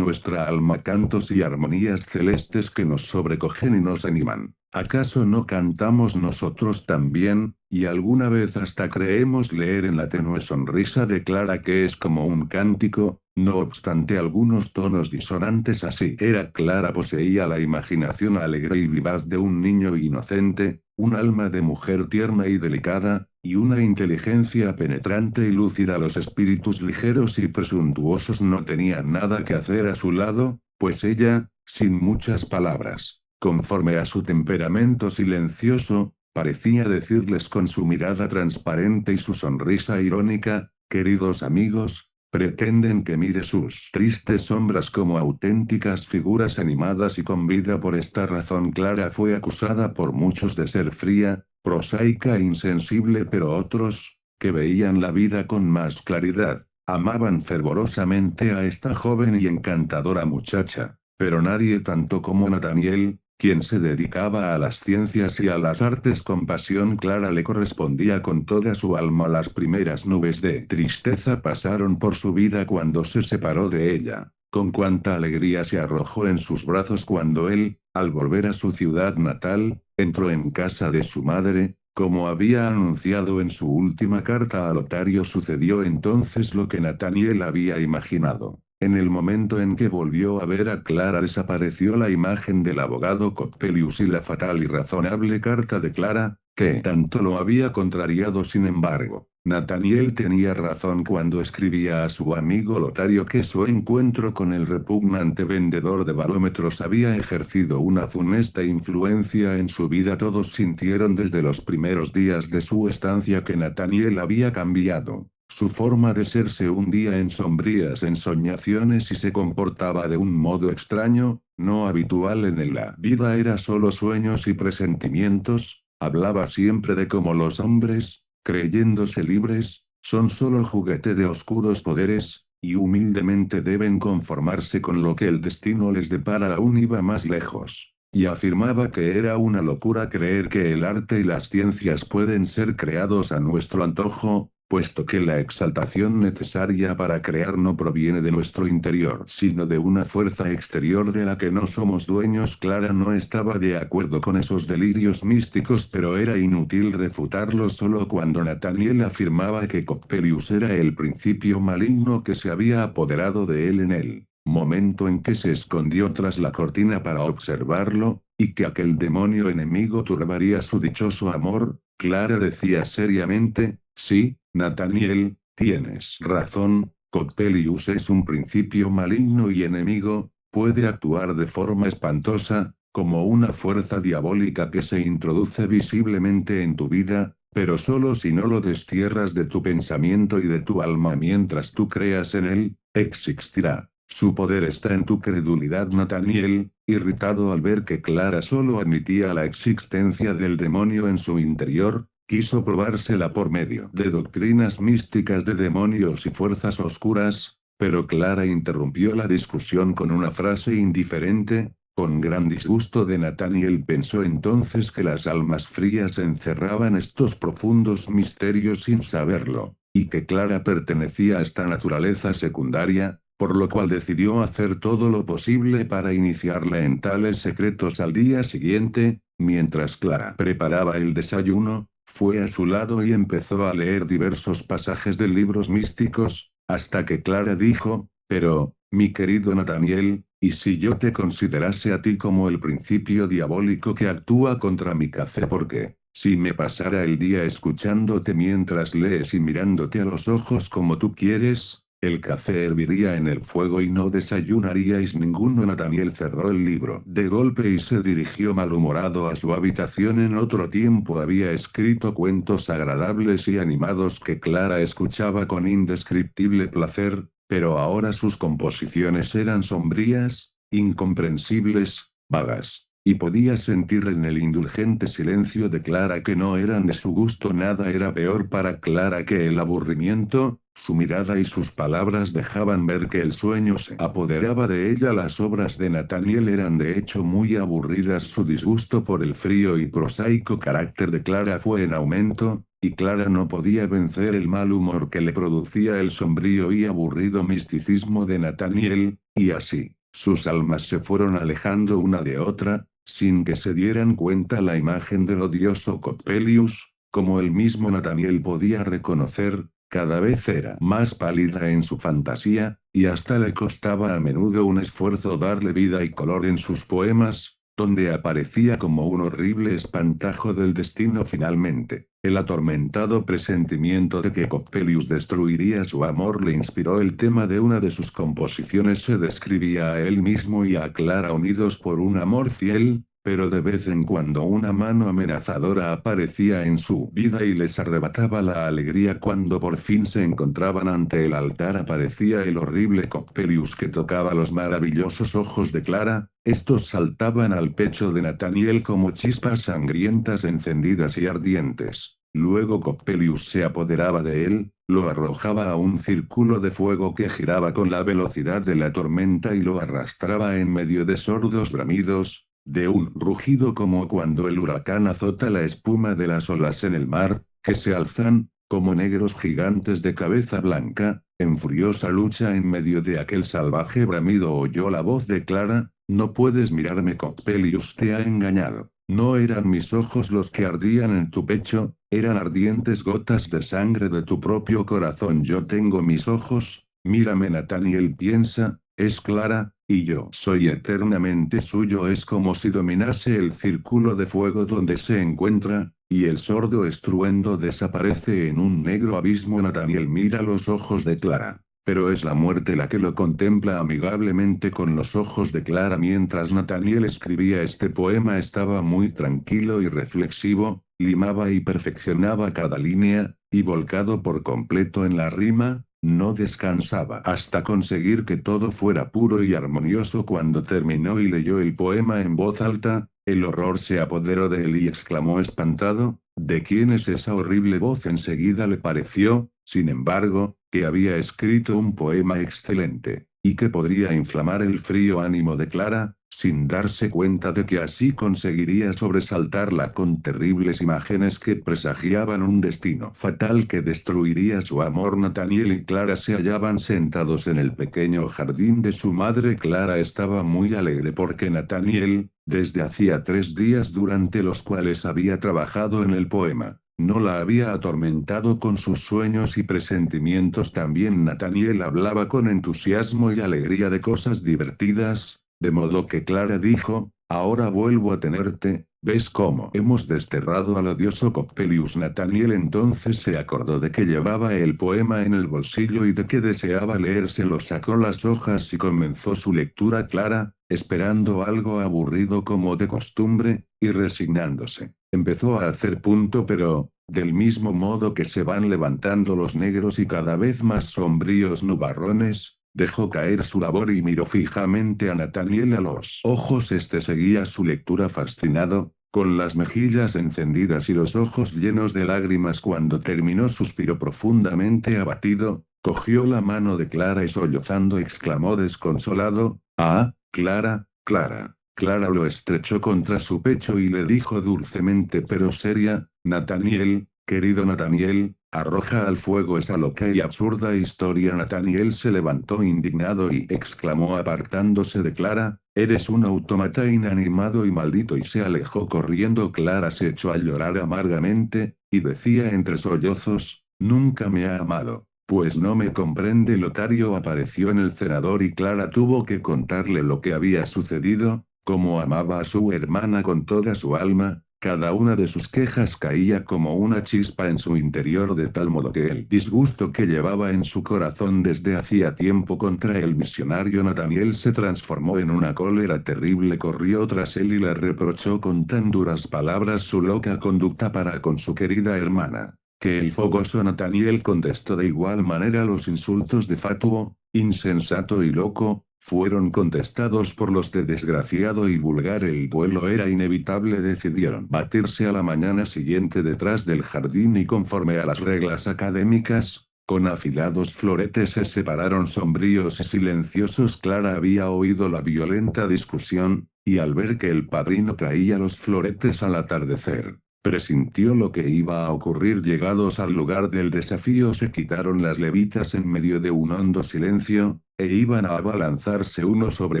nuestra alma cantos y armonías celestes que nos sobrecogen y nos animan. ¿Acaso no cantamos nosotros también? Y alguna vez hasta creemos leer en la tenue sonrisa de Clara que es como un cántico, no obstante algunos tonos disonantes así. Era Clara poseía la imaginación alegre y vivaz de un niño inocente, un alma de mujer tierna y delicada, y una inteligencia penetrante y lúcida. Los espíritus ligeros y presuntuosos no tenían nada que hacer a su lado, pues ella, sin muchas palabras, conforme a su temperamento silencioso, parecía decirles con su mirada transparente y su sonrisa irónica: queridos amigos, pretenden que mire sus tristes sombras como auténticas figuras animadas y con vida. Por esta razón Clara fue acusada por muchos de ser fría, prosaica e insensible, pero otros, que veían la vida con más claridad, amaban fervorosamente a esta joven y encantadora muchacha. Pero nadie tanto como Nathaniel, quien se dedicaba a las ciencias y a las artes con pasión clara, le correspondía con toda su alma. Las primeras nubes de tristeza pasaron por su vida cuando se separó de ella. Con cuánta alegría se arrojó en sus brazos cuando él, al volver a su ciudad natal, entró en casa de su madre. Como había anunciado en su última carta a Lotario, sucedió entonces lo que Nathaniel había imaginado. En el momento en que volvió a ver a Clara desapareció la imagen del abogado Coppelius y la fatal y razonable carta de Clara, que tanto lo había contrariado. Sin embargo, Nathaniel tenía razón cuando escribía a su amigo Lotario que su encuentro con el repugnante vendedor de barómetros había ejercido una funesta influencia en su vida. Todos sintieron desde los primeros días de su estancia que Nathaniel había cambiado. Su forma de ser se hundía en sombrías ensoñaciones y se comportaba de un modo extraño, no habitual en él. La vida era solo sueños y presentimientos. Hablaba siempre de cómo los hombres, creyéndose libres, son solo juguete de oscuros poderes, y humildemente deben conformarse con lo que el destino les depara. Aún iba más lejos, y afirmaba que era una locura creer que el arte y las ciencias pueden ser creados a nuestro antojo, puesto que la exaltación necesaria para crear no proviene de nuestro interior, sino de una fuerza exterior de la que no somos dueños. Clara no estaba de acuerdo con esos delirios místicos, pero era inútil refutarlos. Solo cuando Nathaniel afirmaba que Coppelius era el principio maligno que se había apoderado de él en el momento en que se escondió tras la cortina para observarlo, y que aquel demonio enemigo turbaría su dichoso amor, Clara decía seriamente: sí, Nathaniel, tienes razón, Coppelius es un principio maligno y enemigo, puede actuar de forma espantosa, como una fuerza diabólica que se introduce visiblemente en tu vida, pero solo si no lo destierras de tu pensamiento y de tu alma. Mientras tú creas en él, existirá. Su poder está en tu credulidad. Nathaniel, irritado al ver que Clara solo admitía la existencia del demonio en su interior, quiso probársela por medio de doctrinas místicas de demonios y fuerzas oscuras, pero Clara interrumpió la discusión con una frase indiferente. Con gran disgusto de Nathaniel pensó entonces que las almas frías encerraban estos profundos misterios sin saberlo, y que Clara pertenecía a esta naturaleza secundaria, por lo cual decidió hacer todo lo posible para iniciarla en tales secretos. Al día siguiente, mientras Clara preparaba el desayuno, fue a su lado y empezó a leer diversos pasajes de libros místicos, hasta que Clara dijo: pero, mi querido Nathaniel, ¿y si yo te considerase a ti como el principio diabólico que actúa contra mi café? Porque, si me pasara el día escuchándote mientras lees y mirándote a los ojos como tú quieres, el café herviría en el fuego y no desayunaríais ninguno. Nathaniel cerró el libro de golpe y se dirigió malhumorado a su habitación. En otro tiempo había escrito cuentos agradables y animados que Clara escuchaba con indescriptible placer, pero ahora sus composiciones eran sombrías, incomprensibles, vagas, y podía sentir en el indulgente silencio de Clara que no eran de su gusto. Nada era peor para Clara que el aburrimiento. Su mirada y sus palabras dejaban ver que el sueño se apoderaba de ella. Las obras de Nathaniel eran de hecho muy aburridas. Su disgusto por el frío y prosaico carácter de Clara fue en aumento, y Clara no podía vencer el mal humor que le producía el sombrío y aburrido misticismo de Nathaniel, y así, sus almas se fueron alejando una de otra, sin que se dieran cuenta. La imagen del odioso Coppelius, como el mismo Nathaniel podía reconocer, cada vez era más pálida en su fantasía, y hasta le costaba a menudo un esfuerzo darle vida y color en sus poemas, donde aparecía como un horrible espantajo del destino finalmente. El atormentado presentimiento de que Coppelius destruiría su amor le inspiró el tema de una de sus composiciones. Se describía a él mismo y a Clara unidos por un amor fiel, pero de vez en cuando una mano amenazadora aparecía en su vida y les arrebataba la alegría. Cuando por fin se encontraban ante el altar aparecía el horrible Coppelius que tocaba los maravillosos ojos de Clara. Estos saltaban al pecho de Nathaniel como chispas sangrientas encendidas y ardientes. Luego Coppelius se apoderaba de él, lo arrojaba a un círculo de fuego que giraba con la velocidad de la tormenta y lo arrastraba en medio de sordos bramidos, de un rugido como cuando el huracán azota la espuma de las olas en el mar, que se alzan, como negros gigantes de cabeza blanca, en furiosa lucha en medio de aquel salvaje bramido. Oyó la voz de Clara: no puedes mirarme, Coppelius te ha engañado. No eran mis ojos los que ardían en tu pecho, eran ardientes gotas de sangre de tu propio corazón. Yo tengo mis ojos, mírame. Nathaniel piensa, es Clara, y yo soy eternamente suyo. Es como si dominase el círculo de fuego donde se encuentra, y el sordo estruendo desaparece en un negro abismo. Nathaniel mira los ojos de Clara, pero es la muerte la que lo contempla amigablemente con los ojos de Clara. Mientras Nathaniel escribía este poema estaba muy tranquilo y reflexivo, limaba y perfeccionaba cada línea, y volcado por completo en la rima, no descansaba hasta conseguir que todo fuera puro y armonioso. Cuando terminó y leyó el poema en voz alta, el horror se apoderó de él y exclamó espantado: ¿de quién es esa horrible voz? Enseguida le pareció, sin embargo, que había escrito un poema excelente, y que podría inflamar el frío ánimo de Clara, sin darse cuenta de que así conseguiría sobresaltarla con terribles imágenes que presagiaban un destino fatal que destruiría su amor. Nathaniel y Clara se hallaban sentados en el pequeño jardín de su madre. Clara estaba muy alegre porque Nathaniel, desde hacía 3 días durante los cuales había trabajado en el poema, no la había atormentado con sus sueños y presentimientos. También Nathaniel hablaba con entusiasmo y alegría de cosas divertidas, de modo que Clara dijo: ahora vuelvo a tenerte, ¿ves cómo hemos desterrado al odioso Coppelius? Nathaniel entonces se acordó de que llevaba el poema en el bolsillo y de que deseaba leérselo. Sacó las hojas y comenzó su lectura. Clara, esperando algo aburrido como de costumbre, y resignándose, empezó a hacer punto. Pero, del mismo modo que se van levantando los negros y cada vez más sombríos nubarrones, dejó caer su labor y miró fijamente a Nathaniel a los ojos. Este seguía su lectura fascinado, con las mejillas encendidas y los ojos llenos de lágrimas. Cuando terminó suspiró profundamente abatido, cogió la mano de Clara y sollozando exclamó desconsolado: ah, Clara, Clara. Clara lo estrechó contra su pecho y le dijo dulcemente pero seria: Nathaniel, querido Nathaniel, arroja al fuego esa loca y absurda historia. Nathaniel se levantó indignado y exclamó apartándose de Clara: eres un autómata inanimado y maldito, y se alejó corriendo. Clara se echó a llorar amargamente, y decía entre sollozos: nunca me ha amado. Pues no me comprende. Lotario apareció en el cenador y Clara tuvo que contarle lo que había sucedido, cómo amaba a su hermana con toda su alma. Cada una de sus quejas caía como una chispa en su interior, de tal modo que el disgusto que llevaba en su corazón desde hacía tiempo contra el misionario Nathaniel se transformó en una cólera terrible. Corrió tras él y le reprochó con tan duras palabras su loca conducta para con su querida hermana, que el fogoso Nathaniel contestó de igual manera. Los insultos de fatuo, insensato y loco, fueron contestados por los de desgraciado y vulgar. El duelo era inevitable. Decidieron batirse a la mañana siguiente detrás del jardín y, conforme a las reglas académicas, con afilados floretes se separaron sombríos y silenciosos. Clara había oído la violenta discusión, y al ver que el padrino traía los floretes al atardecer, Presintió lo que iba a ocurrir. Llegados al lugar del desafío se quitaron las levitas en medio de un hondo silencio, e iban a abalanzarse uno sobre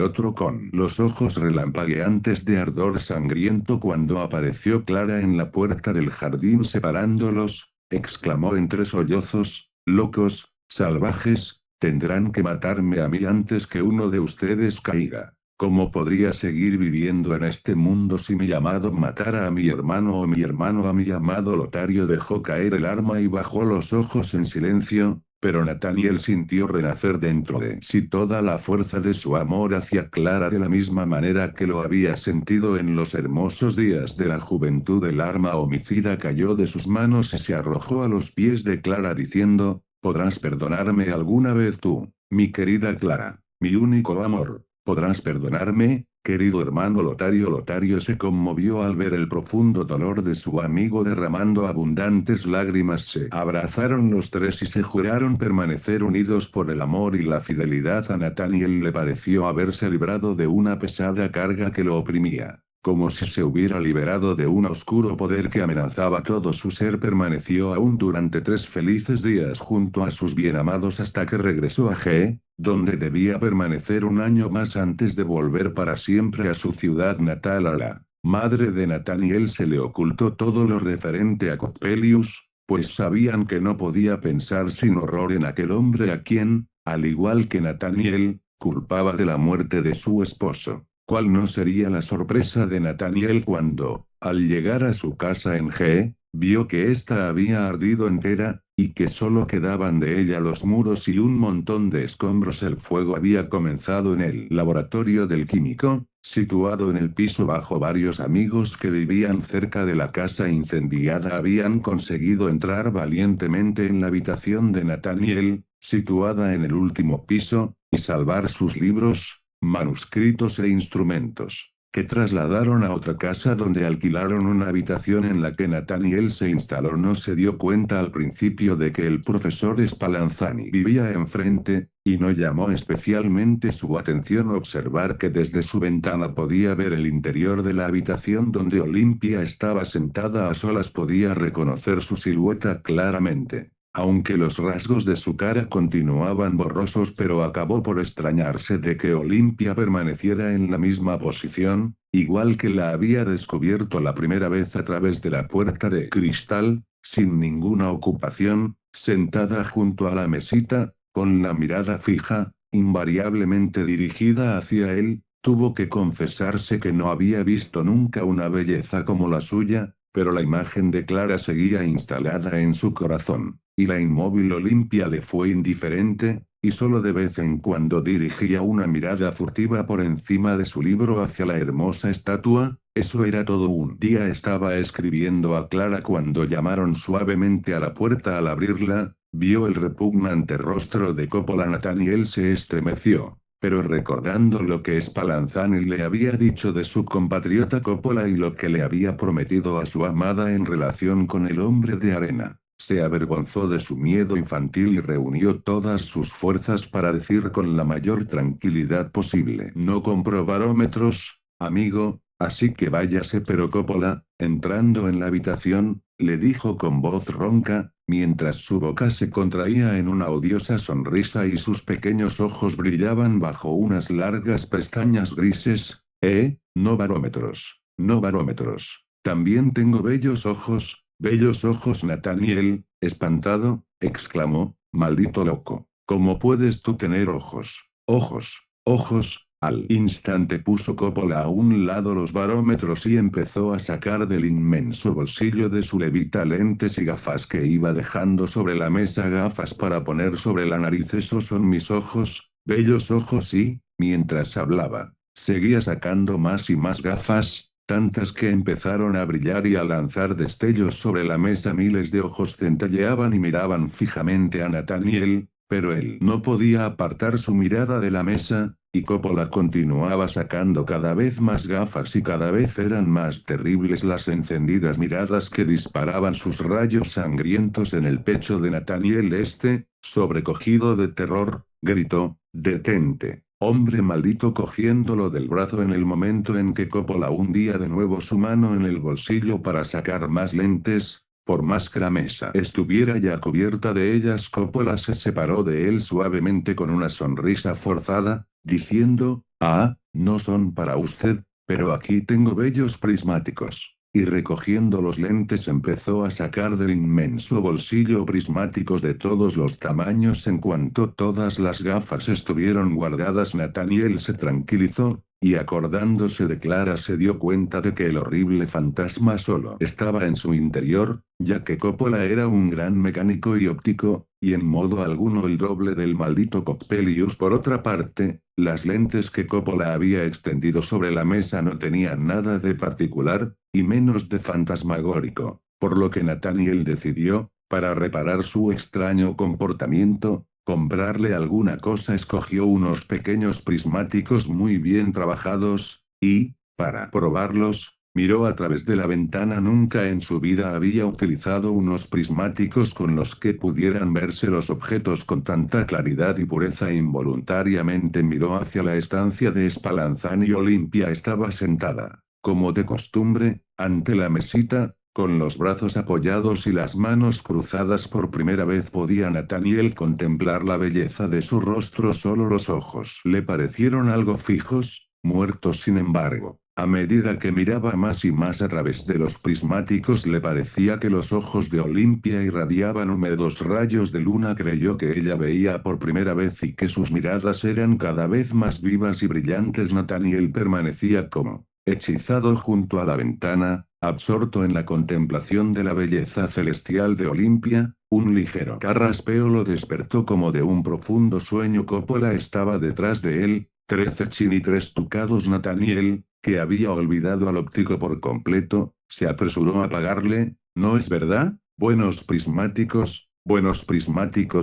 otro con los ojos relampagueantes de ardor sangriento cuando apareció Clara en la puerta del jardín separándolos, exclamó entre sollozos: «Locos, salvajes, tendrán que matarme a mí antes que uno de ustedes caiga. ¿Cómo podría seguir viviendo en este mundo si mi amado matara a mi hermano o mi hermano a mi amado Lotario?» Dejó caer el arma y bajó los ojos en silencio, pero Nathaniel sintió renacer dentro de sí toda la fuerza de su amor hacia Clara de la misma manera que lo había sentido en los hermosos días de la juventud. El arma homicida cayó de sus manos y se arrojó a los pies de Clara diciendo: «¿Podrás perdonarme alguna vez tú, mi querida Clara, mi único amor? ¿Podrás perdonarme, querido hermano Lotario?» Lotario se conmovió al ver el profundo dolor de su amigo derramando abundantes lágrimas. Se abrazaron los tres y se juraron permanecer unidos por el amor y la fidelidad. A Nathaniel le pareció haberse librado de una pesada carga que lo oprimía. Como si se hubiera liberado de un oscuro poder que amenazaba todo su ser. Permaneció aún durante 3 felices días junto a sus bienamados hasta que regresó a G, donde debía permanecer un año más antes de volver para siempre a su ciudad natal. A la madre de Nathaniel se le ocultó todo lo referente a Coppelius, pues sabían que no podía pensar sin horror en aquel hombre a quien, al igual que Nathaniel, culpaba de la muerte de su esposo. ¿Cuál no sería la sorpresa de Nathaniel cuando, al llegar a su casa en G, vio que ésta había ardido entera, y que solo quedaban de ella los muros y un montón de escombros? El fuego había comenzado en el laboratorio del químico, situado en el piso bajo. Varios amigos que vivían cerca de la casa incendiada habían conseguido entrar valientemente en la habitación de Nathaniel, situada en el último piso, y salvar sus libros, manuscritos e instrumentos, que trasladaron a otra casa donde alquilaron una habitación en la que Nathaniel se instaló. No se dio cuenta al principio de que el profesor Spallanzani vivía enfrente, y no llamó especialmente su atención observar que desde su ventana podía ver el interior de la habitación donde Olimpia estaba sentada a solas. Podía reconocer su silueta claramente, aunque los rasgos de su cara continuaban borrosos, pero acabó por extrañarse de que Olimpia permaneciera en la misma posición, igual que la había descubierto la primera vez a través de la puerta de cristal, sin ninguna ocupación, sentada junto a la mesita, con la mirada fija, invariablemente dirigida hacia él. Tuvo que confesarse que no había visto nunca una belleza como la suya, pero la imagen de Clara seguía instalada en su corazón, y la inmóvil Olimpia le fue indiferente, y solo de vez en cuando dirigía una mirada furtiva por encima de su libro hacia la hermosa estatua. Eso era todo. Un día estaba escribiendo a Clara cuando llamaron suavemente a la puerta. Al abrirla, vio el repugnante rostro de Coppola. Nathaniel se estremeció, pero recordando lo que Spallanzani le había dicho de su compatriota Coppola y lo que le había prometido a su amada en relación con el hombre de arena, se avergonzó de su miedo infantil y reunió todas sus fuerzas para decir con la mayor tranquilidad posible: «No compro barómetros, amigo, así que váyase». Pero Coppola, entrando en la habitación, le dijo con voz ronca, mientras su boca se contraía en una odiosa sonrisa y sus pequeños ojos brillaban bajo unas largas pestañas grises: no barómetros, no barómetros. También tengo bellos ojos, bellos ojos». Nathaniel, espantado, exclamó: «Maldito loco, ¿cómo puedes tú tener ojos, ojos, ojos?» Al instante puso Coppola a un lado los barómetros y empezó a sacar del inmenso bolsillo de su levita lentes y gafas que iba dejando sobre la mesa. «Gafas para poner sobre la nariz, esos son mis ojos, bellos ojos». Y, mientras hablaba, seguía sacando más y más gafas, tantas que empezaron a brillar y a lanzar destellos sobre la mesa. Miles de ojos centelleaban y miraban fijamente a Nathaniel, pero él no podía apartar su mirada de la mesa, y Coppola continuaba sacando cada vez más gafas y cada vez eran más terribles las encendidas miradas que disparaban sus rayos sangrientos en el pecho de Nathaniel. Sobrecogido de terror, gritó: «¡Detente! Hombre maldito, cogiéndolo del brazo en el momento en que Coppola hundía de nuevo su mano en el bolsillo para sacar más lentes. Por más que la mesa estuviera ya cubierta de ellas, Coppola se separó de él suavemente con una sonrisa forzada, diciendo: "Ah, no son para usted, pero aquí tengo bellos prismáticos". Y recogiendo los lentes empezó a sacar del inmenso bolsillo prismáticos de todos los tamaños. En cuanto todas las gafas estuvieron guardadas, Nathaniel se tranquilizó, y acordándose de Clara se dio cuenta de que el horrible fantasma solo estaba en su interior, ya que Coppola era un gran mecánico y óptico, y en modo alguno el doble del maldito Coppelius. Por otra parte, las lentes que Coppola había extendido sobre la mesa no tenían nada de particular, y menos de fantasmagórico, por lo que Nathaniel decidió, para reparar su extraño comportamiento, comprarle alguna cosa. Escogió unos pequeños prismáticos muy bien trabajados, y, para probarlos, miró a través de la ventana. Nunca en su vida había utilizado unos prismáticos con los que pudieran verse los objetos con tanta claridad y pureza. Involuntariamente miró hacia la estancia de Spallanzani. Olimpia estaba sentada, como de costumbre, ante la mesita, con los brazos apoyados y las manos cruzadas. Por primera vez podía Nathaniel contemplar la belleza de su rostro. Solo los ojos le parecieron algo fijos, muertos. Sin embargo, a medida que miraba más y más a través de los prismáticos, le parecía que los ojos de Olimpia irradiaban húmedos rayos de luna. Creyó que ella veía por primera vez y que sus miradas eran cada vez más vivas y brillantes. Nathaniel permanecía como hechizado junto a la ventana, absorto en la contemplación de la belleza celestial de Olimpia. Un ligero carraspeo lo despertó como de un profundo sueño. Coppola estaba detrás de él, 13 chin y 3 ducados. Nathaniel, que había olvidado al óptico por completo, se apresuró a pagarle. ¿No es verdad? Buenos prismáticos,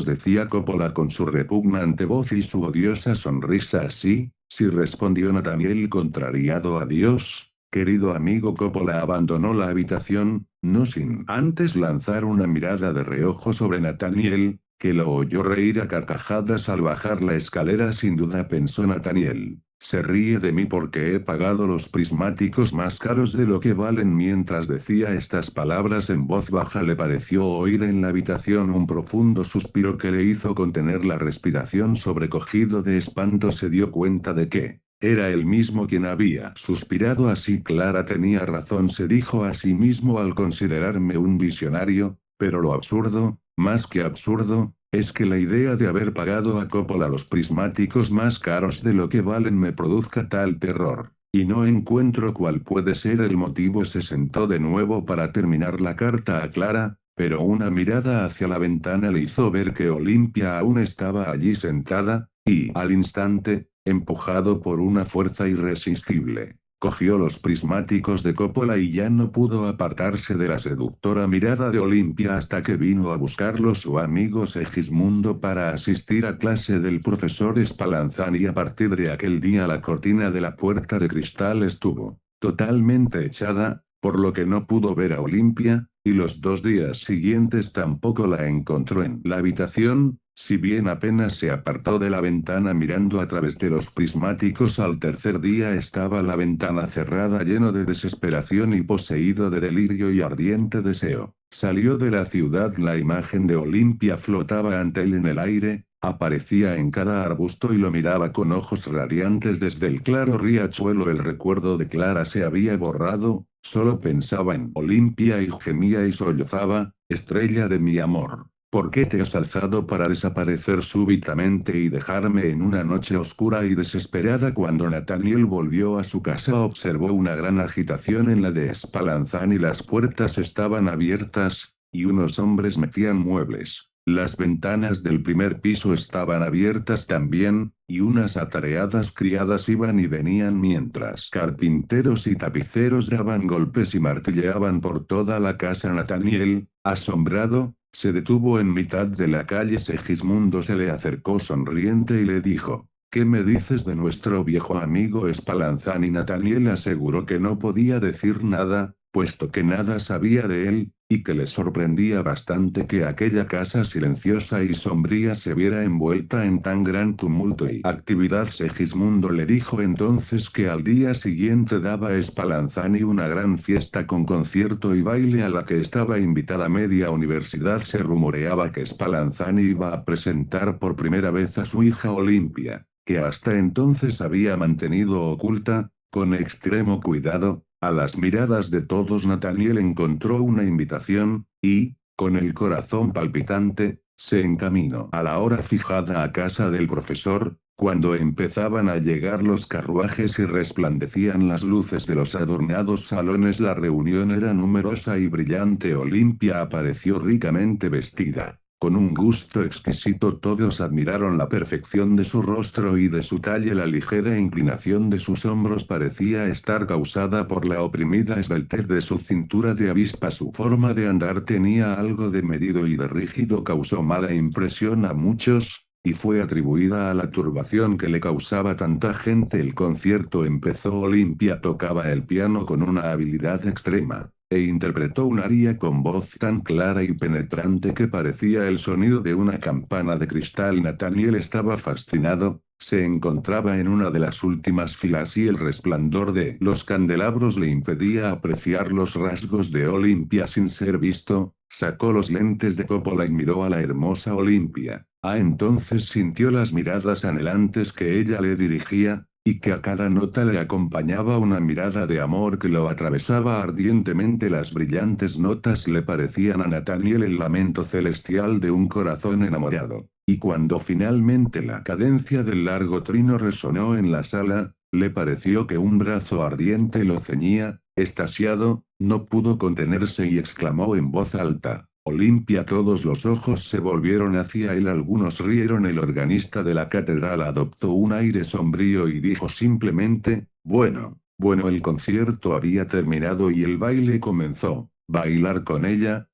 decía Coppola con su repugnante voz y su odiosa sonrisa. Sí, sí, respondió Nathaniel contrariado. Adiós, querido amigo. Coppola abandonó la habitación, no sin antes lanzar una mirada de reojo sobre Nathaniel, que lo oyó reír a carcajadas al bajar la escalera. Sin duda, pensó Nathaniel, se ríe de mí porque he pagado los prismáticos más caros de lo que valen. Mientras decía estas palabras en voz baja, le pareció oír en la habitación un profundo suspiro que le hizo contener la respiración. Sobrecogido de espanto, se dio cuenta de que era él mismo quien había suspirado así. Clara tenía razón, se dijo a sí mismo al considerarme un visionario, pero lo absurdo, más que absurdo, es que la idea de haber pagado a Coppola los prismáticos más caros de lo que valen me produzca tal terror. Y no encuentro cuál puede ser el motivo. Se sentó de nuevo para terminar la carta a Clara, pero una mirada hacia la ventana le hizo ver que Olimpia aún estaba allí sentada, y, al instante, empujado por una fuerza irresistible, cogió los prismáticos de Coppola y ya no pudo apartarse de la seductora mirada de Olimpia hasta que vino a buscarlo su amigo Segismundo para asistir a clase del profesor Spallanzani. A partir de aquel día la cortina de la puerta de cristal estuvo totalmente echada, por lo que no pudo ver a Olimpia, y los 2 días siguientes tampoco la encontró en la habitación. Si bien apenas se apartó de la ventana mirando a través de los prismáticos, al tercer día estaba la ventana cerrada. Lleno de desesperación y poseído de delirio y ardiente deseo, salió de la ciudad. La imagen de Olimpia flotaba ante él en el aire, aparecía en cada arbusto y lo miraba con ojos radiantes desde el claro riachuelo. El recuerdo de Clara se había borrado, solo pensaba en Olimpia y gemía y sollozaba: estrella de mi amor, ¿por qué te has alzado para desaparecer súbitamente y dejarme en una noche oscura y desesperada? Cuando Nathaniel volvió a su casa observó una gran agitación en la de Spallanzani. Las puertas estaban abiertas, y unos hombres metían muebles. Las ventanas del primer piso estaban abiertas también, y unas atareadas criadas iban y venían mientras carpinteros y tapiceros daban golpes y martilleaban por toda la casa. Nathaniel, asombrado, se detuvo en mitad de la calle. Segismundo se le acercó sonriente y le dijo: ¿qué me dices de nuestro viejo amigo Spallanzani? Nathaniel aseguró que no podía decir nada, puesto que nada sabía de él, y que le sorprendía bastante que aquella casa silenciosa y sombría se viera envuelta en tan gran tumulto y actividad. Segismundo le dijo entonces que al día siguiente daba Spallanzani una gran fiesta con concierto y baile a la que estaba invitada media universidad. Se rumoreaba que Spallanzani iba a presentar por primera vez a su hija Olimpia, que hasta entonces había mantenido oculta, con extremo cuidado, a las miradas de todos. Nathaniel encontró una invitación, y, con el corazón palpitante, se encaminó a la hora fijada a casa del profesor. Cuando empezaban a llegar los carruajes y resplandecían las luces de los adornados salones, la reunión era numerosa y brillante. Olimpia apareció ricamente vestida. Con un gusto exquisito. Todos admiraron la perfección de su rostro y de su talle. La ligera inclinación de sus hombros parecía estar causada por la oprimida esbeltez de su cintura de avispa. Su forma de andar tenía algo de medido y de rígido. Causó mala impresión a muchos, y fue atribuida a la turbación que le causaba tanta gente. El concierto empezó. Olimpia tocaba el piano con una habilidad extrema, e interpretó un aria con voz tan clara y penetrante que parecía el sonido de una campana de cristal. Nathaniel estaba fascinado. Se encontraba en una de las últimas filas y el resplandor de los candelabros le impedía apreciar los rasgos de Olimpia sin ser visto. Sacó los lentes de Coppola y miró a la hermosa Olimpia. Entonces sintió las miradas anhelantes que ella le dirigía, y que a cada nota le acompañaba una mirada de amor que lo atravesaba ardientemente. Las brillantes notas le parecían a Nathaniel el lamento celestial de un corazón enamorado, y cuando finalmente la cadencia del largo trino resonó en la sala, le pareció que un brazo ardiente lo ceñía. Estasiado, no pudo contenerse y exclamó en voz alta: Olimpia. Todos los ojos se volvieron hacia él. Algunos rieron. El organista de la catedral adoptó un aire sombrío y dijo simplemente: bueno. El concierto había terminado y el baile comenzó. Bailar con ella,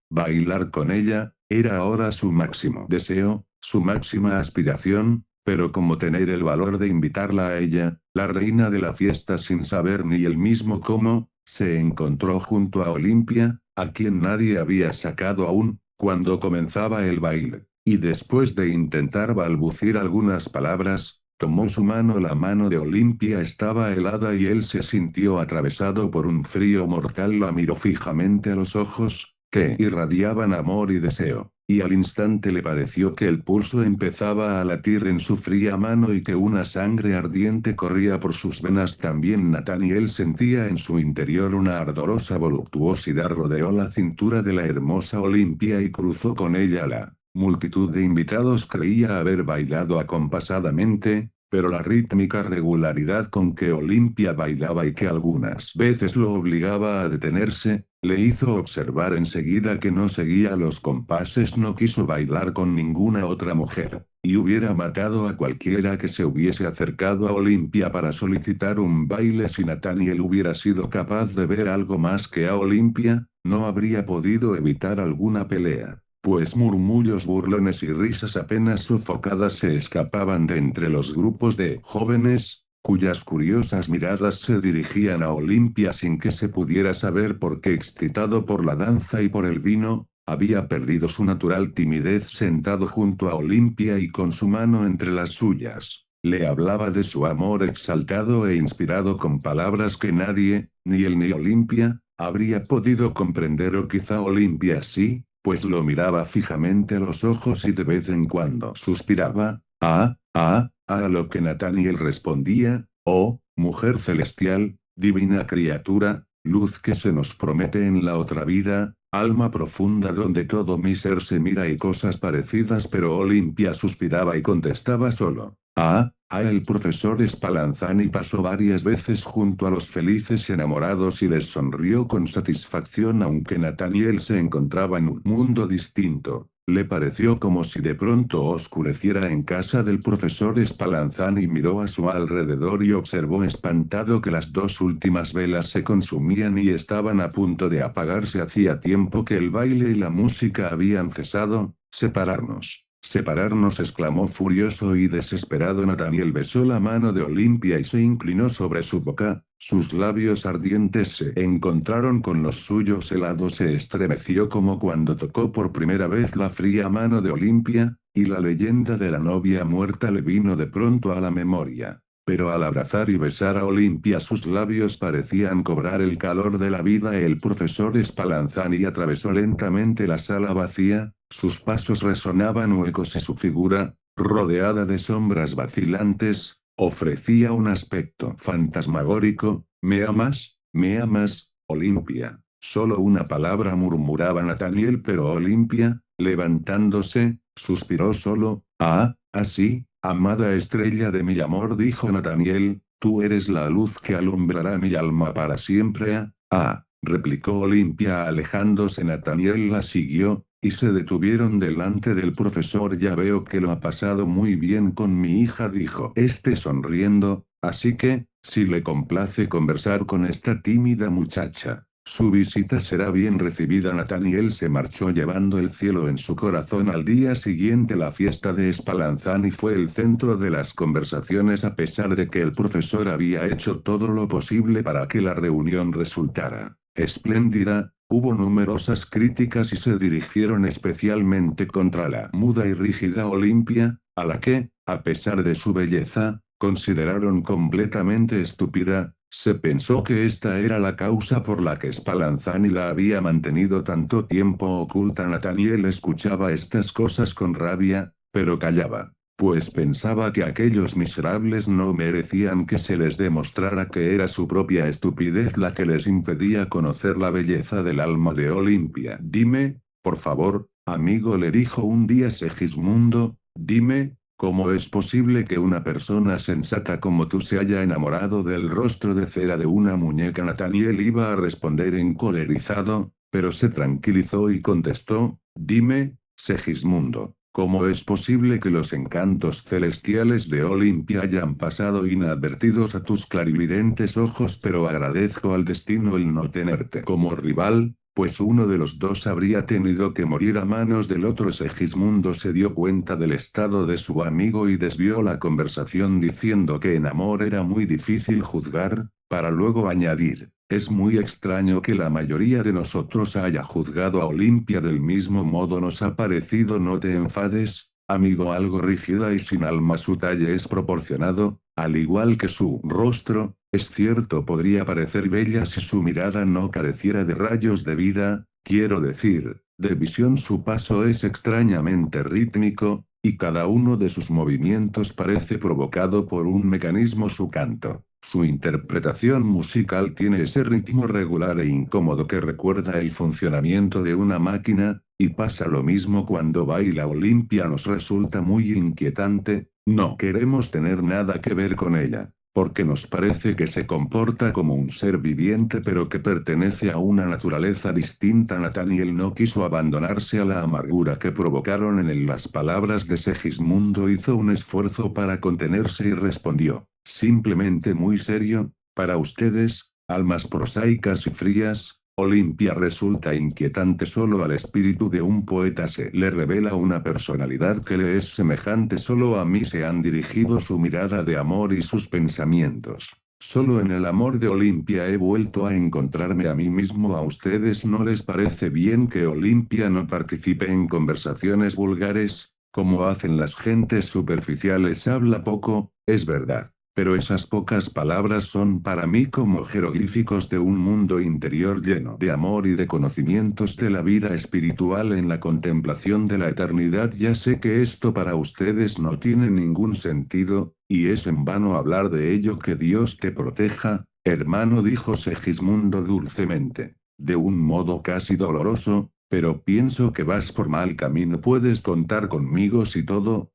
era ahora su máximo deseo, su máxima aspiración, pero como tener el valor de invitarla a ella, la reina de la fiesta, sin saber ni él mismo cómo, se encontró junto a Olimpia, a quien nadie había sacado aún, cuando comenzaba el baile, y después de intentar balbucir algunas palabras, tomó su mano. La mano de Olimpia estaba helada y él se sintió atravesado por un frío mortal. La miró fijamente a los ojos, que irradiaban amor y deseo, y al instante le pareció que el pulso empezaba a latir en su fría mano y que una sangre ardiente corría por sus venas. También Nathaniel sentía en su interior una ardorosa voluptuosidad. Rodeó la cintura de la hermosa Olimpia y cruzó con ella la multitud de invitados. Creía haber bailado acompasadamente, pero la rítmica regularidad con que Olimpia bailaba, y que algunas veces lo obligaba a detenerse, le hizo observar enseguida que no seguía los compases. No quiso bailar con ninguna otra mujer, y hubiera matado a cualquiera que se hubiese acercado a Olimpia para solicitar un baile. Si Nathaniel hubiera sido capaz de ver algo más que a Olimpia, no habría podido evitar alguna pelea, pues murmullos burlones y risas apenas sofocadas se escapaban de entre los grupos de jóvenes, cuyas curiosas miradas se dirigían a Olimpia sin que se pudiera saber por qué. Excitado por la danza y por el vino, había perdido su natural timidez. Sentado junto a Olimpia y con su mano entre las suyas, le hablaba de su amor exaltado e inspirado con palabras que nadie, ni él ni Olimpia, habría podido comprender. O quizá Olimpia sí, pues lo miraba fijamente a los ojos y de vez en cuando suspiraba, a lo que Nathaniel respondía: oh, mujer celestial, divina criatura, luz que se nos promete en la otra vida, alma profunda donde todo mi ser se mira, y cosas parecidas. Pero Olimpia suspiraba y contestaba solo: el profesor Spallanzani pasó varias veces junto a los felices enamorados y les sonrió con satisfacción. Aunque Nathaniel se encontraba en un mundo distinto, le pareció como si de pronto oscureciera en casa del profesor Spallanzani. Miró a su alrededor y observó espantado que las dos últimas velas se consumían y estaban a punto de apagarse. Hacía tiempo que el baile y la música habían cesado. Separarnos, exclamó furioso y desesperado. Nathaniel besó la mano de Olimpia y se inclinó sobre su boca, Sus labios ardientes se encontraron con los suyos helados, se estremeció como cuando tocó por primera vez la fría mano de Olimpia, y la leyenda de la novia muerta le vino de pronto a la memoria. Pero al abrazar y besar a Olimpia sus labios parecían cobrar el calor de la vida. El profesor Spallanzani atravesó lentamente la sala vacía, sus pasos resonaban huecos y su figura, rodeada de sombras vacilantes, ofrecía un aspecto fantasmagórico. ¿Me amas? ¿Me amas, Olimpia? Solo una palabra murmuraba Nathaniel, pero Olimpia, levantándose, suspiró solo. Ah, así, amada estrella de mi amor, dijo Nathaniel, tú eres la luz que alumbrará mi alma para siempre. Replicó Olimpia alejándose. Nathaniel la siguió, y se detuvieron delante del profesor. Ya veo que lo ha pasado muy bien con mi hija, dijo este sonriendo, así que, si le complace conversar con esta tímida muchacha, su visita será bien recibida. Nathaniel se marchó llevando el cielo en su corazón. Al día siguiente la fiesta de Spallanzani fue el centro de las conversaciones, a pesar de que el profesor había hecho todo lo posible para que la reunión resultara espléndida. Hubo numerosas críticas y se dirigieron especialmente contra la muda y rígida Olimpia, a la que, a pesar de su belleza, consideraron completamente estúpida. Se pensó que esta era la causa por la que Spallanzani la había mantenido tanto tiempo oculta. Nathaniel escuchaba estas cosas con rabia, pero callaba, pues pensaba que aquellos miserables no merecían que se les demostrara que era su propia estupidez la que les impedía conocer la belleza del alma de Olimpia. Dime, por favor, amigo, le dijo un día Segismundo, dime, ¿cómo es posible que una persona sensata como tú se haya enamorado del rostro de cera de una muñeca? Nathaniel iba a responder encolerizado, pero se tranquilizó y contestó, dime, Segismundo, ¿cómo es posible que los encantos celestiales de Olimpia hayan pasado inadvertidos a tus clarividentes ojos? Pero agradezco al destino el no tenerte como rival, pues uno de los dos habría tenido que morir a manos del otro. Segismundo se dio cuenta del estado de su amigo y desvió la conversación diciendo que en amor era muy difícil juzgar, para luego añadir, es muy extraño que la mayoría de nosotros haya juzgado a Olimpia del mismo modo. Nos ha parecido. No te enfades, amigo, algo rígida y sin alma. Su talle es proporcionado, al igual que su rostro. Es cierto, podría parecer bella si su mirada no careciera de rayos de vida, quiero decir, de visión. Su paso es extrañamente rítmico, y cada uno de sus movimientos parece provocado por un mecanismo. Su canto, su interpretación musical tiene ese ritmo regular e incómodo que recuerda el funcionamiento de una máquina, y pasa lo mismo cuando baila. Olimpia nos resulta muy inquietante, no queremos tener nada que ver con ella, porque nos parece que se comporta como un ser viviente pero que pertenece a una naturaleza distinta. Nathaniel no quiso abandonarse a la amargura que provocaron en él las palabras de Segismundo. Hizo un esfuerzo para contenerse y respondió, simplemente muy serio, para ustedes, almas prosaicas y frías, Olimpia resulta inquietante solo al espíritu de un poeta. Se le revela una personalidad que le es semejante. Solo a mí se han dirigido su mirada de amor y sus pensamientos. Solo en el amor de Olimpia he vuelto a encontrarme a mí mismo. ¿A ustedes no les parece bien que Olimpia no participe en conversaciones vulgares, como hacen las gentes superficiales? Habla poco, es verdad, pero esas pocas palabras son para mí como jeroglíficos de un mundo interior lleno de amor y de conocimientos de la vida espiritual en la contemplación de la eternidad. Ya sé que esto para ustedes no tiene ningún sentido, y es en vano hablar de ello. Que Dios te proteja, hermano, dijo Segismundo dulcemente, de un modo casi doloroso, pero pienso que vas por mal camino. Puedes contar conmigo si todo.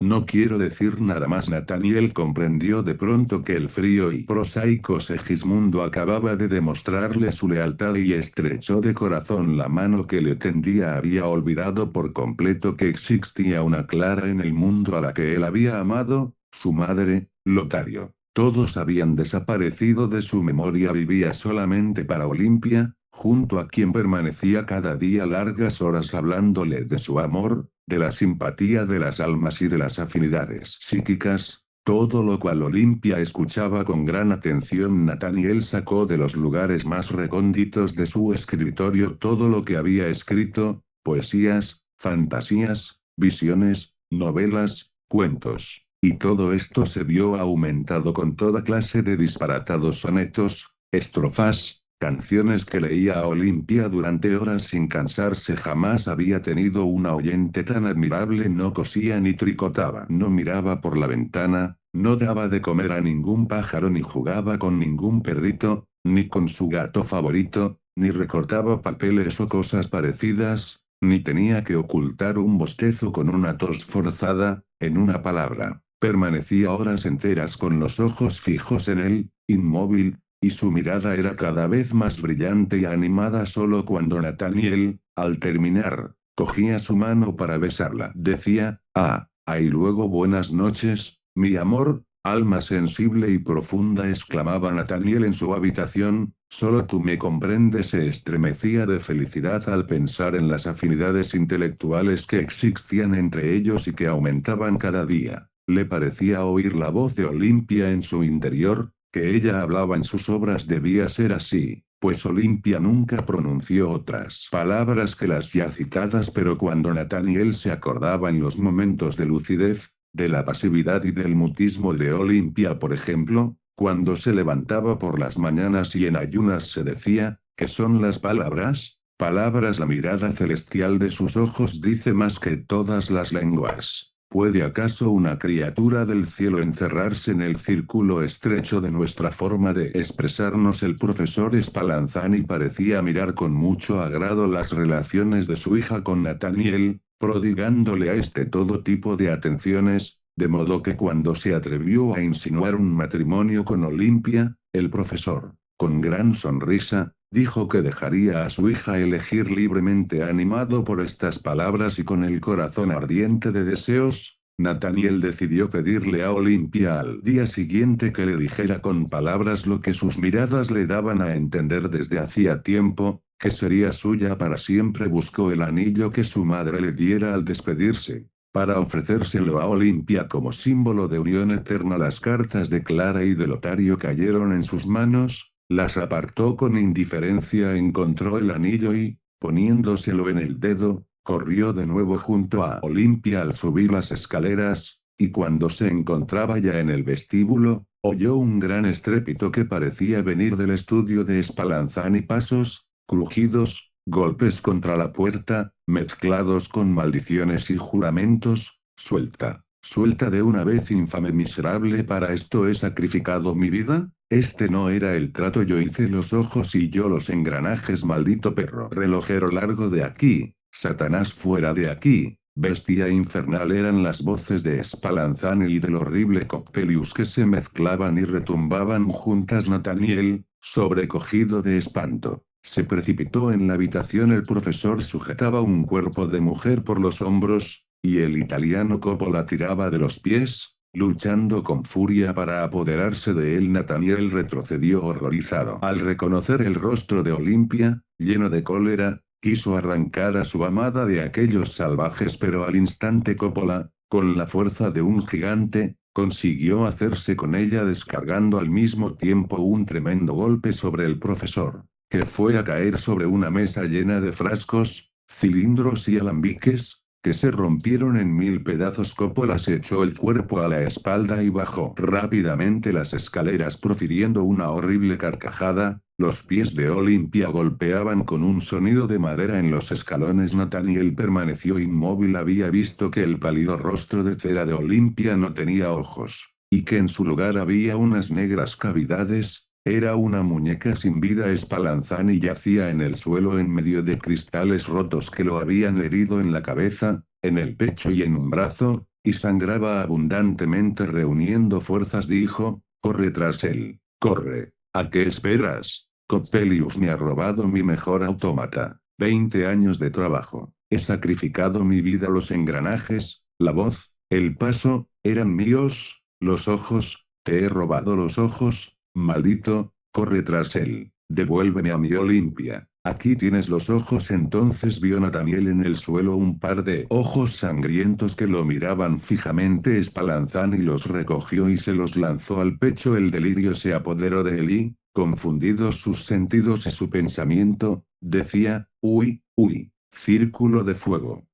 No quiero decir nada más. Nathaniel comprendió de pronto que el frío y prosaico Segismundo acababa de demostrarle su lealtad y estrechó de corazón la mano que le tendía. Había olvidado por completo que existía una Clara en el mundo a la que él había amado, su madre, Lotario. Todos habían desaparecido de su memoria. Vivía solamente para Olimpia, junto a quien permanecía cada día largas horas hablándole de su amor, de la simpatía de las almas y de las afinidades psíquicas. Todo lo cual Olimpia escuchaba con gran atención. Nathaniel sacó de los lugares más recónditos de su escritorio todo lo que había escrito, poesías, fantasías, visiones, novelas, cuentos. Y todo esto se vio aumentado con toda clase de disparatados sonetos, estrofas, canciones que leía a Olimpia durante horas sin cansarse. Jamás había tenido una oyente tan admirable. No cosía ni tricotaba, no miraba por la ventana, no daba de comer a ningún pájaro, ni jugaba con ningún perrito, ni con su gato favorito, ni recortaba papeles o cosas parecidas, ni tenía que ocultar un bostezo con una tos forzada. En una palabra, permanecía horas enteras con los ojos fijos en él, inmóvil, y su mirada era cada vez más brillante y animada. Solo cuando Nathaniel, al terminar, cogía su mano para besarla, decía, y luego buenas noches, mi amor, alma sensible y profunda, exclamaba Nathaniel en su habitación. Solo tú me comprendes. Se estremecía de felicidad al pensar en las afinidades intelectuales que existían entre ellos y que aumentaban cada día. Le parecía oír la voz de Olimpia en su interior, que ella hablaba en sus obras. Debía ser así, pues Olimpia nunca pronunció otras palabras que las ya citadas, pero cuando Nathaniel se acordaba en los momentos de lucidez, de la pasividad y del mutismo de Olimpia, por ejemplo, cuando se levantaba por las mañanas y en ayunas, se decía, ¿qué son las palabras? Palabras. La mirada celestial de sus ojos dice más que todas las lenguas. ¿Puede acaso una criatura del cielo encerrarse en el círculo estrecho de nuestra forma de expresarnos? El profesor Spallanzani parecía mirar con mucho agrado las relaciones de su hija con Nathaniel, prodigándole a este todo tipo de atenciones, de modo que cuando se atrevió a insinuar un matrimonio con Olimpia, el profesor, con gran sonrisa, dijo que dejaría a su hija elegir libremente. Animado por estas palabras y con el corazón ardiente de deseos, Nathaniel decidió pedirle a Olimpia al día siguiente que le dijera con palabras lo que sus miradas le daban a entender desde hacía tiempo, que sería suya para siempre. Buscó el anillo que su madre le diera al despedirse, para ofrecérselo a Olimpia como símbolo de unión eterna. Las cartas de Clara y de Lotario cayeron en sus manos, las apartó con indiferencia, encontró el anillo y, poniéndoselo en el dedo, corrió de nuevo junto a Olimpia al subir las escaleras, y cuando se encontraba ya en el vestíbulo, oyó un gran estrépito que parecía venir del estudio de Spallanzani. Pasos, crujidos, golpes contra la puerta, mezclados con maldiciones y juramentos. Suelta, suelta de una vez, infame miserable. ¿Para esto he sacrificado mi vida? Este no era el trato. Yo hice los ojos y yo los engranajes. Maldito perro relojero, largo de aquí, Satanás, fuera de aquí. Bestia infernal. Eran las voces de Spallanzani y del horrible Coppelius que se mezclaban y retumbaban juntas. Nathaniel, sobrecogido de espanto, se precipitó en la habitación. El profesor sujetaba un cuerpo de mujer por los hombros, y el italiano Coppola tiraba de los pies, luchando con furia para apoderarse de él. Nathaniel retrocedió horrorizado al reconocer el rostro de Olimpia, lleno de cólera. Quiso arrancar a su amada de aquellos salvajes, pero al instante Coppola, con la fuerza de un gigante, consiguió hacerse con ella, descargando al mismo tiempo un tremendo golpe sobre el profesor, que fue a caer sobre una mesa llena de frascos, cilindros y alambiques, que se rompieron en mil pedazos. Coppola se echó el cuerpo a la espalda y bajó rápidamente las escaleras profiriendo una horrible carcajada. Los pies de Olimpia golpeaban con un sonido de madera en los escalones. Nathaniel permaneció inmóvil. Había visto que el pálido rostro de cera de Olimpia no tenía ojos, y que en su lugar había unas negras cavidades. Era una muñeca sin vida. Spallanzani yacía en el suelo en medio de cristales rotos que lo habían herido en la cabeza, en el pecho y en un brazo, y sangraba abundantemente. Reuniendo fuerzas dijo, corre tras él, corre. ¿A qué esperas? Coppelius me ha robado mi mejor autómata. 20 años de trabajo. He sacrificado mi vida. Los engranajes, la voz, el paso, eran míos. Los ojos, te he robado los ojos. Maldito, corre tras él. Devuélveme a mi Olimpia. Aquí tienes los ojos. Entonces vio Nathaniel en el suelo un par de ojos sangrientos que lo miraban fijamente. Spallanzani los recogió y se los lanzó al pecho. El delirio se apoderó de él y, confundidos sus sentidos y su pensamiento, decía, uy, uy, círculo de fuego,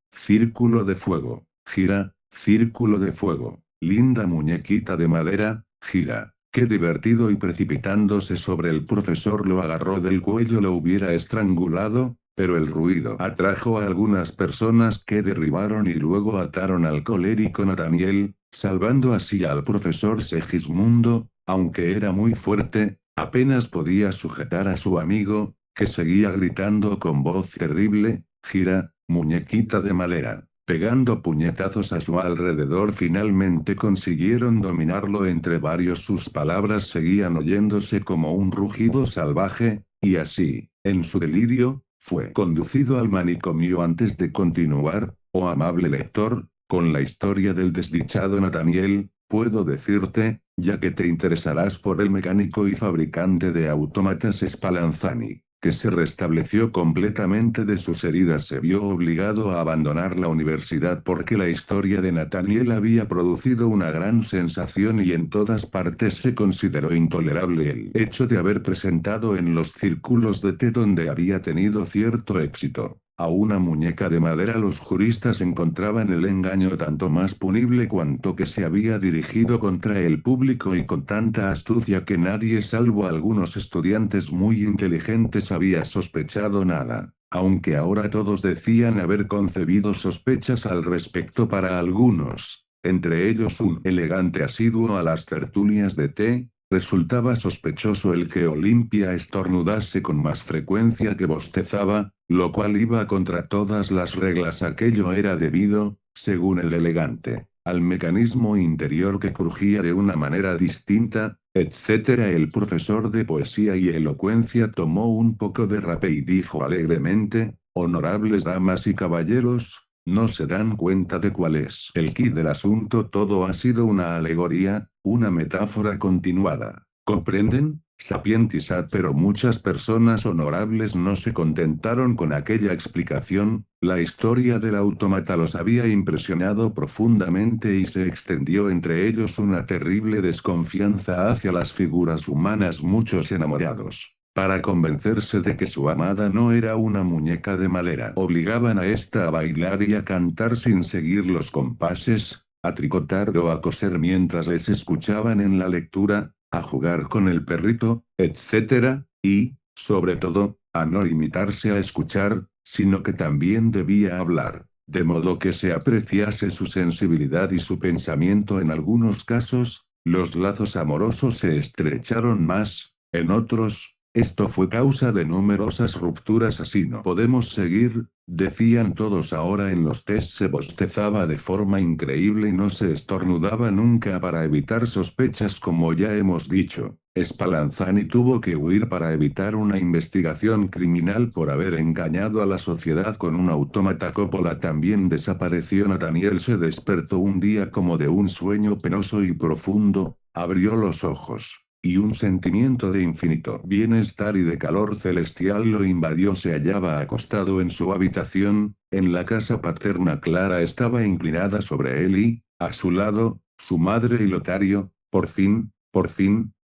gira, círculo de fuego, linda muñequita de madera, gira. Qué divertido. Y precipitándose sobre el profesor lo agarró del cuello. Lo hubiera estrangulado, pero el ruido atrajo a algunas personas que derribaron y luego ataron al colérico Nathaniel, salvando así al profesor Segismundo, aunque era muy fuerte, apenas podía sujetar a su amigo, que seguía gritando con voz terrible, gira, muñequita de madera. Pegando puñetazos a su alrededor finalmente consiguieron dominarlo. Entre varios sus palabras seguían oyéndose como un rugido salvaje, y así, en su delirio, fue conducido al manicomio. Antes de continuar, oh amable lector, con la historia del desdichado Nathaniel, puedo decirte, ya que te interesarás por el mecánico y fabricante de autómatas Spallanzani, que se restableció completamente de sus heridas. Se vio obligado a abandonar la universidad porque la historia de Nathaniel había producido una gran sensación y en todas partes se consideró intolerable el hecho de haber presentado en los círculos de té donde había tenido cierto éxito a una muñeca de madera. Los juristas encontraban el engaño tanto más punible cuanto que se había dirigido contra el público y con tanta astucia que nadie salvo algunos estudiantes muy inteligentes había sospechado nada, aunque ahora todos decían haber concebido sospechas al respecto. Para algunos, entre ellos un elegante asiduo a las tertulias de té, resultaba sospechoso el que Olimpia estornudase con más frecuencia que bostezaba, lo cual iba contra todas las reglas. Aquello era debido, según el elegante, al mecanismo interior que crujía de una manera distinta, etc. El profesor de poesía y elocuencia tomó un poco de rapé y dijo alegremente, honorables damas y caballeros, no se dan cuenta de cuál es el quid del asunto. Todo ha sido una alegoría, una metáfora continuada. ¿Comprenden? Sapientisad. Pero muchas personas honorables no se contentaron con aquella explicación. La historia del autómata los había impresionado profundamente y se extendió entre ellos una terrible desconfianza hacia las figuras humanas. Muchos enamorados, para convencerse de que su amada no era una muñeca de madera, obligaban a ésta a bailar y a cantar sin seguir los compases, a tricotar o a coser mientras les escuchaban en la lectura, a jugar con el perrito, etc., y, sobre todo, a no limitarse a escuchar, sino que también debía hablar, de modo que se apreciase su sensibilidad y su pensamiento. En algunos casos, los lazos amorosos se estrecharon más, en otros, esto fue causa de numerosas rupturas. Así no podemos seguir, decían todos. Ahora en los test se bostezaba de forma increíble y no se estornudaba nunca para evitar sospechas. Como ya hemos dicho, Spallanzani tuvo que huir para evitar una investigación criminal por haber engañado a la sociedad con un autómata. Coppola también desapareció. Nathaniel se despertó un día como de un sueño penoso y profundo, abrió los ojos, y un sentimiento de infinito bienestar y de calor celestial lo invadió. Se hallaba acostado en su habitación, en la casa paterna. Clara estaba inclinada sobre él y, a su lado, su madre y Lotario. Por fin,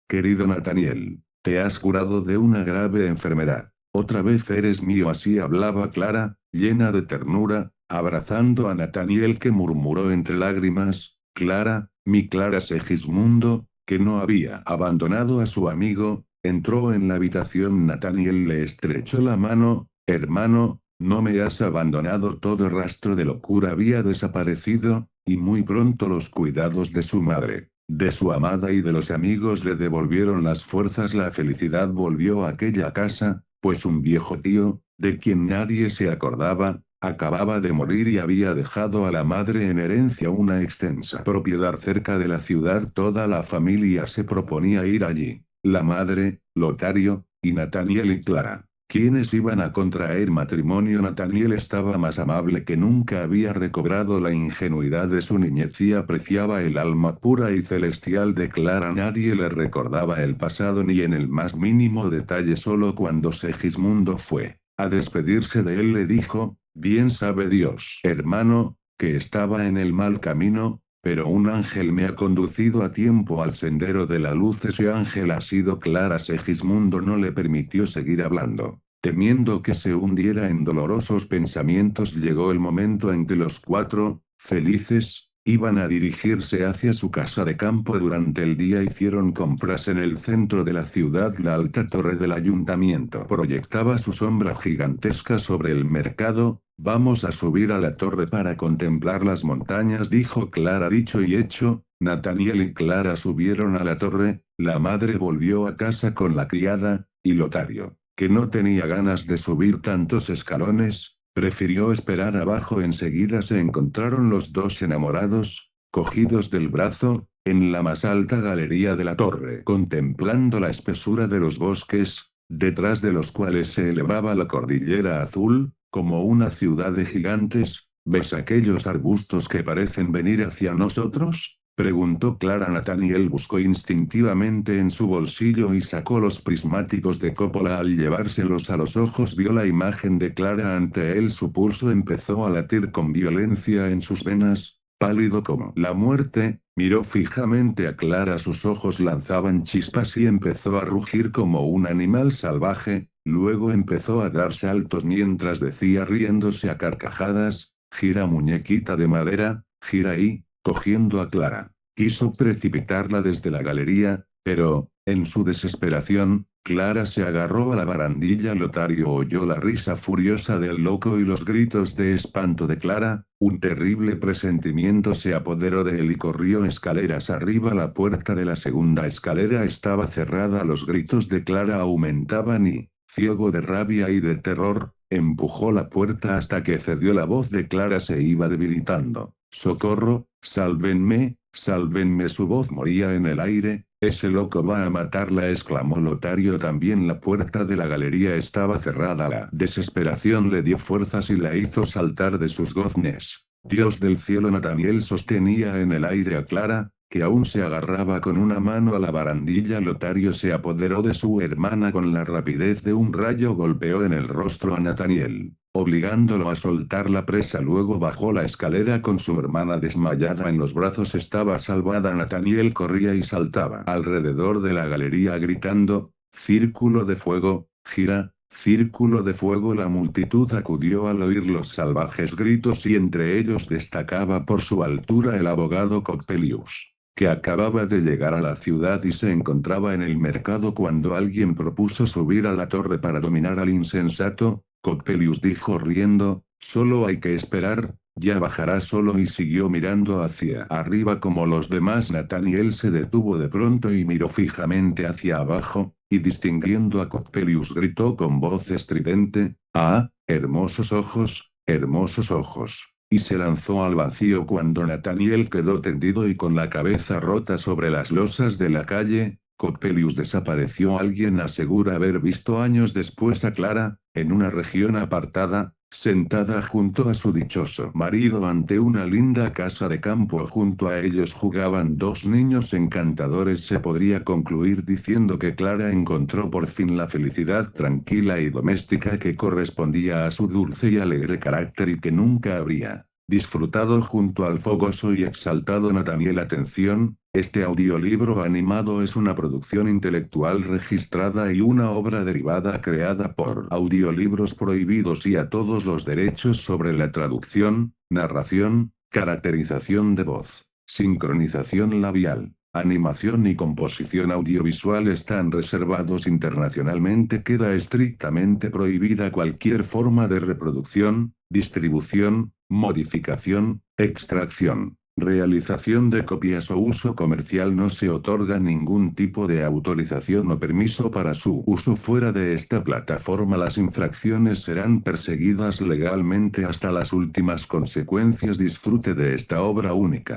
querido Nathaniel, te has curado de una grave enfermedad. Otra vez eres mío. Así hablaba Clara, llena de ternura, abrazando a Nathaniel, que murmuró entre lágrimas, Clara, mi Clara. Segismundo, que no había abandonado a su amigo, entró en la habitación. Nathaniel le estrechó la mano. Hermano, no me has abandonado. Todo rastro de locura había desaparecido, y muy pronto los cuidados de su madre, de su amada y de los amigos le devolvieron las fuerzas. La felicidad volvió a aquella casa, pues un viejo tío, de quien nadie se acordaba, acababa de morir y había dejado a la madre en herencia una extensa propiedad cerca de la ciudad. Toda la familia se proponía ir allí, la madre, Lotario, y Nathaniel y Clara, quienes iban a contraer matrimonio. Nathaniel estaba más amable que nunca. Había recobrado la ingenuidad de su niñez y apreciaba el alma pura y celestial de Clara. Nadie le recordaba el pasado ni en el más mínimo detalle. Solo cuando Segismundo fue A despedirse de él le dijo, bien sabe Dios, hermano, que estaba en el mal camino, pero un ángel me ha conducido a tiempo al sendero de la luz. Ese ángel ha sido Clara. Segismundo no le permitió seguir hablando. Temiendo que se hundiera en dolorosos pensamientos, llegó el momento en que los cuatro, felices, iban a dirigirse hacia su casa de campo. Durante el día hicieron compras en el centro de la ciudad. La alta torre del ayuntamiento proyectaba su sombra gigantesca sobre el mercado. Vamos a subir a la torre para contemplar las montañas, dijo Clara. Dicho y hecho, Nathaniel y Clara subieron a la torre. La madre volvió a casa con la criada, y Lotario, que no tenía ganas de subir tantos escalones, prefirió esperar abajo. Enseguida se encontraron los dos enamorados, cogidos del brazo, en la más alta galería de la torre, contemplando la espesura de los bosques, detrás de los cuales se elevaba la cordillera azul, como una ciudad de gigantes. ¿Ves aquellos arbustos que parecen venir hacia nosotros?, preguntó Clara. Nathaniel buscó instintivamente en su bolsillo y sacó los prismáticos de Coppola. Al llevárselos a los ojos vio la imagen de Clara ante él. Su pulso empezó a latir con violencia en sus venas, pálido como la muerte. Miró fijamente a Clara, sus ojos lanzaban chispas y empezó a rugir como un animal salvaje. Luego empezó a dar saltos mientras decía riéndose a carcajadas, gira muñequita de madera, gira. Y, cogiendo a Clara, quiso precipitarla desde la galería, pero, en su desesperación, Clara se agarró a la barandilla. Lotario oyó la risa furiosa del loco y los gritos de espanto de Clara. Un terrible presentimiento se apoderó de él y corrió escaleras arriba. La puerta de la segunda escalera estaba cerrada. Los gritos de Clara aumentaban y, ciego de rabia y de terror, empujó la puerta hasta que cedió. La voz de Clara se iba debilitando. ¡Socorro! ¡Sálvenme! ¡Sálvenme! Su voz moría en el aire. Ese loco va a matarla, exclamó Lotario. También la puerta de la galería estaba cerrada. La desesperación le dio fuerzas y la hizo saltar de sus goznes. Dios del cielo. Nathaniel sostenía en el aire a Clara, que aún se agarraba con una mano a la barandilla. Lotario se apoderó de su hermana con la rapidez de un rayo. Golpeó en el rostro a Nathaniel, obligándolo a soltar la presa. Luego bajó la escalera con su hermana desmayada en los brazos. Estaba salvada. Nathaniel corría y saltaba alrededor de la galería gritando, círculo de fuego, gira, círculo de fuego. La multitud acudió al oír los salvajes gritos y entre ellos destacaba por su altura el abogado Coppelius, que acababa de llegar a la ciudad y se encontraba en el mercado cuando alguien propuso subir a la torre para dominar al insensato. Coppelius dijo riendo, solo hay que esperar, ya bajará solo, y siguió mirando hacia arriba como los demás. Nathaniel se detuvo de pronto y miró fijamente hacia abajo, y distinguiendo a Coppelius gritó con voz estridente, ¡ah, hermosos ojos, hermosos ojos! Y se lanzó al vacío. Cuando Nathaniel quedó tendido y con la cabeza rota sobre las losas de la calle, Coppelius desapareció. Alguien asegura haber visto años después a Clara, en una región apartada, sentada junto a su dichoso marido ante una linda casa de campo. Junto a ellos jugaban dos niños encantadores. Se podría concluir diciendo que Clara encontró por fin la felicidad tranquila y doméstica que correspondía a su dulce y alegre carácter y que nunca habría disfrutado junto al fogoso y exaltado Nathaniel. Atención, este audiolibro animado es una producción intelectual registrada y una obra derivada creada por Audiolibros Prohibidos y a todos los derechos sobre la traducción, narración, caracterización de voz, sincronización labial, animación y composición audiovisual están reservados internacionalmente. Queda estrictamente prohibida cualquier forma de reproducción, distribución, modificación, extracción, realización de copias o uso comercial. No se otorga ningún tipo de autorización o permiso para su uso fuera de esta plataforma. Las infracciones serán perseguidas legalmente hasta las últimas consecuencias. Disfrute de esta obra única.